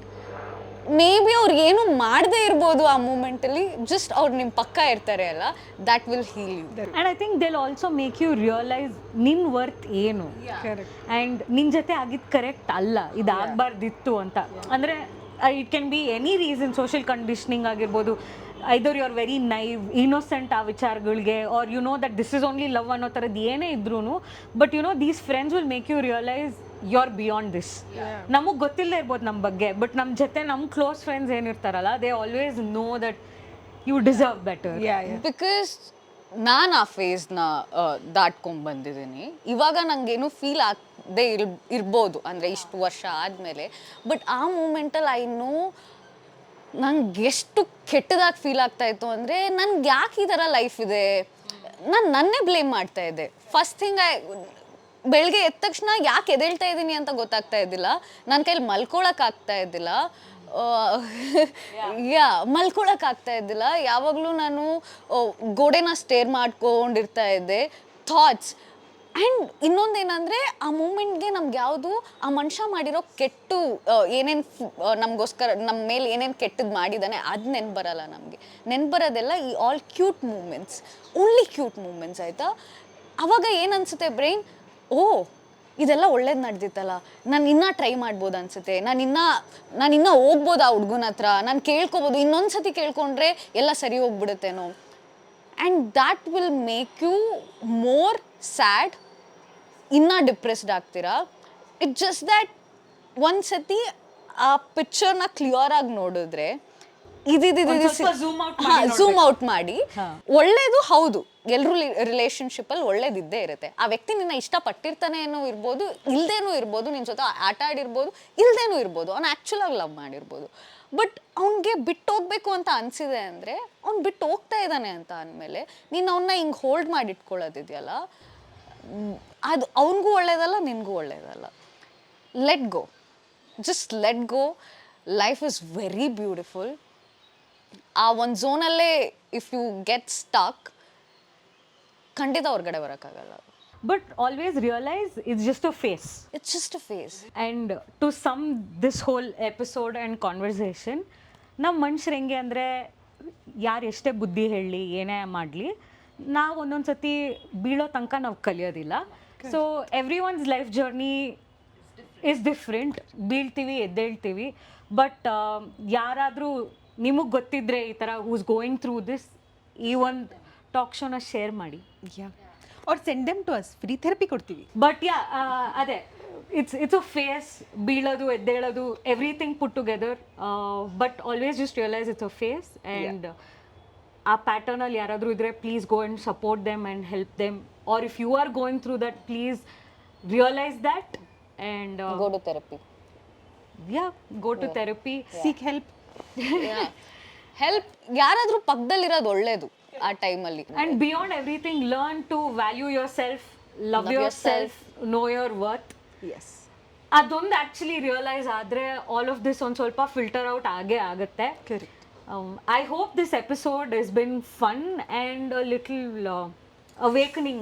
ಮೇ ಬಿ ಅವ್ರು ಏನು ಮಾಡದೇ ಇರ್ಬೋದು ಆ ಮೂಮೆಂಟಲ್ಲಿ, ಜಸ್ಟ್ ಅವ್ರು ನಿಮ್ಮ ಪಕ್ಕ ಇರ್ತಾರೆ ಅಲ್ಲ, that will heal you. And I think they will also make you realise ನಿನ್ನ ವರ್ತ್ ಏನು, ಆ್ಯಂಡ್ ನಿನ್ನ ಜೊತೆ ಆಗಿದ್ದು ಕರೆಕ್ಟ್ ಅಲ್ಲ, ಇದು ಆಗಬಾರ್ದಿತ್ತು ಅಂತ. ಅಂದರೆ it can be any reason, social conditioning ಆಗಿರ್ಬೋದು, either you are very naive, innocent ಆ ವಿಚಾರಗಳಿಗೆ, or you know that this is only love ಅನ್ನೋ ಥರದ್ದು ಏನೇ ಇದ್ರೂ, but you know these friends will make you realise you are beyond this. ನಮಗೆ ಗೊತ್ತಿಲ್ಲದೆ ಇರ್ಬೋದು ನಮ್ಮ ಬಗ್ಗೆ, ಬಟ್ ನಮ್ಮ ಜೊತೆ ನಮ್ಮ ಕ್ಲೋಸ್ ಫ್ರೆಂಡ್ಸ್ ಏನಿರ್ತಾರಲ್ಲ, they always know that you deserve better. Because ನಾನು ಆ ಫೇಸ್ನ ದಾಟ್ಕೊಂಡ್ಬಂದಿದ್ದೀನಿ. ಇವಾಗ ನನಗೇನು ಫೀಲ್ ಆಗದೆ ಇರ್ಬೋದು, ಅಂದರೆ ಇಷ್ಟು ವರ್ಷ ಆದಮೇಲೆ. ಬಟ್ ಆ ಮೂಮೆಂಟಲ್ಲಿ ಐ ನೋ ನಂಗೆ ಎಷ್ಟು ಕೆಟ್ಟದಾಗಿ ಫೀಲ್ ಆಗ್ತಾಯಿತ್ತು ಅಂದರೆ, ನನ್ಗೆ ಯಾಕೆ ಈ ಥರ ಲೈಫ್ ಇದೆ, ನಾನು ನನ್ನೇ ಬ್ಲೇಮ್ ಮಾಡ್ತಾ ಇದ್ದೆ. ಫಸ್ಟ್ ಥಿಂಗ್ ಬೆಳಗ್ಗೆ ಎದ್ದ ತಕ್ಷಣ ಯಾಕೆ ಎದ್ದೇಳ್ತಾ ಇದ್ದೀನಿ ಅಂತ ಗೊತ್ತಾಗ್ತಾ ಇದ್ದಿಲ್ಲ. ನನ್ನ ಕೈಲಿ ಮಲ್ಕೊಳಕ್ಕಾಗ್ತಾ ಇದ್ದಿಲ್ಲ, ಮಲ್ಕೊಳಕ್ಕಾಗ್ತಾ ಇದ್ದಿಲ್ಲ. ಯಾವಾಗಲೂ ನಾನು ಗೋಡೆನ ಸ್ಟೇರ್ ಮಾಡ್ಕೊಂಡಿರ್ತಾ ಇದ್ದೆ, ಥಾಟ್ಸ್. ಆ್ಯಂಡ್ ಇನ್ನೊಂದೇನೆಂದರೆ, ಆ ಮೂಮೆಂಟ್ಗೆ ನಮ್ಗೆ ಯಾವುದು ಆ ಮನುಷ್ಯ ಮಾಡಿರೋ ಕೆಟ್ಟು ಏನೇನು ನಮಗೋಸ್ಕರ ನಮ್ಮ ಮೇಲೆ ಏನೇನು ಕೆಟ್ಟದ್ದು ಮಾಡಿದ್ದಾನೆ ಅದು ನೆನ್ಪು ಬರಲ್ಲ ನಮಗೆ. ನೆನ್ಪು ಬರೋದೆಲ್ಲ ಈ all cute moments, only cute moments, ಆಯಿತಾ? ಆವಾಗ ಏನು ಅನಿಸುತ್ತೆ ಬ್ರೈನ್, ಓ ಇದೆಲ್ಲ ಒಳ್ಳೇದು ನಡೆದಿತ್ತಲ್ಲ, ನಾನು ಇನ್ನೂ ಟ್ರೈ ಮಾಡ್ಬೋದು ಅನಿಸುತ್ತೆ, ನಾನು ಇನ್ನೂ ಹೋಗ್ಬೋದು ಆ ಹುಡುಗನ ಹತ್ರ, ನಾನು ಕೇಳ್ಕೊಬೋದು, ಇನ್ನೊಂದು ಸತಿ ಕೇಳ್ಕೊಂಡ್ರೆ ಎಲ್ಲ ಸರಿ ಹೋಗ್ಬಿಡುತ್ತೇನೋ. And that will make you more sad, ಇನ್ನೂ ಡಿಪ್ರೆಸ್ಡ್ ಆಗ್ತೀರಾ. ಇಟ್ ಜಸ್ಟ್ ದ್ಯಾಟ್ ಒಂದು ಸತಿ ಆ ಪಿಕ್ಚರ್ನ ಕ್ಲಿಯರ್ ಆಗಿ ನೋಡಿದ್ರೆ, ಝೂಮ್ ಔಟ್ ಮಾಡಿ, ಒಳ್ಳೇದು ಹೌದು, ಎಲ್ಲರೂ ರಿಲೇಶನ್ಶಿಪ್ಪಲ್ಲಿ ಒಳ್ಳೇದಿದ್ದೇ ಇರುತ್ತೆ. ಆ ವ್ಯಕ್ತಿ ನಿನ್ನ ಇಷ್ಟಪಟ್ಟಿರ್ತಾನೆ ಏನೋ ಇರ್ಬೋದು, ಇಲ್ದೇನೂ ಇರ್ಬೋದು, ನಿನ್ನ ಜೊತೆ ಆಟ ಆಡಿರ್ಬೋದು, ಇಲ್ದೇನೂ ಇರ್ಬೋದು, ಅವ್ನು ಆ್ಯಕ್ಚುಲಾಗಿ ಲವ್ ಮಾಡಿರ್ಬೋದು. ಬಟ್ ಅವ್ನಿಗೆ ಬಿಟ್ಟು ಹೋಗ್ಬೇಕು ಅಂತ ಅನಿಸಿದೆ ಅಂದರೆ, ಅವ್ನು ಬಿಟ್ಟು ಹೋಗ್ತಾ ಇದ್ದಾನೆ ಅಂತ ಅಂದಮೇಲೆ ನೀನು ಅವನ್ನ ಹಿಂಗೆ ಹೋಲ್ಡ್ ಮಾಡಿ ಇಟ್ಕೊಳ್ಳೋದಿದೆಯಲ್ಲ, ಅದು ಅವನಿಗೂ ಒಳ್ಳೇದಲ್ಲ ನಿನಗೂ ಒಳ್ಳೇದಲ್ಲ. Let go, just let go. Life is very beautiful. ಆ ಒಂದು ಝೋನಲ್ಲೇ ಇಫ್ ಯು ಗೆಟ್ ಸ್ಟಕ್, ಖಂಡಿತ ಹೊರಗಡೆ ಬರೋಕ್ಕಾಗಲ್ಲ. But always realise it's just a phase. It's just a phase. And to sum this whole episode and conversation, ನಮ್ಮ ಮನುಷ್ಯರು ಹೆಂಗೆ ಅಂದರೆ, ಯಾರು ಎಷ್ಟೇ ಬುದ್ಧಿ ಹೇಳಲಿ ಏನೇ ಮಾಡಲಿ, ನಾವು ಒಂದೊಂದು ಸತಿ ಬೀಳೋ ತನಕ ನಾವು ಕಲಿಯೋದಿಲ್ಲ. So every one's life journey is different. ಬೀಳ್ತೀವಿ, ಎದ್ದೇಳ್ತೀವಿ. ಬಟ್ ಯಾರಾದರೂ ನಿಮಗೆ ಗೊತ್ತಿದ್ದರೆ ಈ ಥರ ಹೂಸ್ ಗೋಯಿಂಗ್ ಥ್ರೂ ದಿಸ್, ಈ ಒಂದು ಟಾಕ್ ಶೋನ ಶೇರ್ ಮಾಡಿ. Or send them to us, free therapy ಕೊಡ್ತೀವಿ. ಬಟ್ ಯಾ, ಅದೇ ಇಟ್ಸ್ ಅ ಫೇಸ್. ಬೀಳೋದು, ಎದ್ದೇಳೋದು, everything put together. But always just realise it's a phase. And ಆ ಪ್ಯಾಟರ್ನಲ್ಲಿ ಯಾರಾದರೂ ಇದ್ದರೆ please go and support them and help them. Or if you are going through that, please realise that and go to therapy. Yeah, go to therapy, seek help. Help ಯಾರಾದರೂ ಪಕ್ಕದಲ್ಲಿರೋದು ಒಳ್ಳೇದು ಆ ಟೈಮಲ್ಲಿ. and beyond everything, learn to value yourself, love yourself, know your worth. Yes. ಅದೊಂದು ಆ್ಯಕ್ಚುಲಿ ರಿಯಲೈಸ್ ಆದರೆ ಆಲ್ ಆಫ್ ದಿಸ್ ಒಂದು ಸ್ವಲ್ಪ ಫಿಲ್ಟರ್ ಔಟ್ ಆಗೇ ಆಗುತ್ತೆ. Correct. I hope this episode has been fun and a little awakening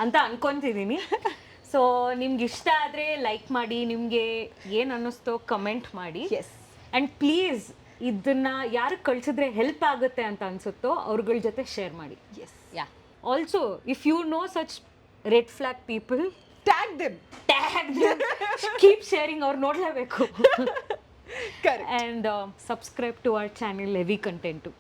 ಅಂತ ಅನ್ಕೊತಿದ್ದೀನಿ. ಸೊ ನಿಮ್ಗೆ ಇಷ್ಟ ಆದರೆ ಲೈಕ್ ಮಾಡಿ, ನಿಮಗೆ ಏನು ಅನ್ನಿಸ್ತೋ ಕಮೆಂಟ್ ಮಾಡಿ. ಎಸ್. ಆ್ಯಂಡ್ ಪ್ಲೀಸ್ ಇದನ್ನು ಯಾರಿಗೆ ಕಳಿಸಿದ್ರೆ ಹೆಲ್ಪ್ ಆಗುತ್ತೆ ಅಂತ ಅನಿಸುತ್ತೋ ಅವ್ರಗಳ ಜೊತೆ ಶೇರ್ ಮಾಡಿ. Yes. Ya. Also if you know such red flag people, tag them. Tag them, keep sharing, ಅವ್ರು ನೋಡಲೇಬೇಕು. Correct. And subscribe to our channel, Heavy Content too.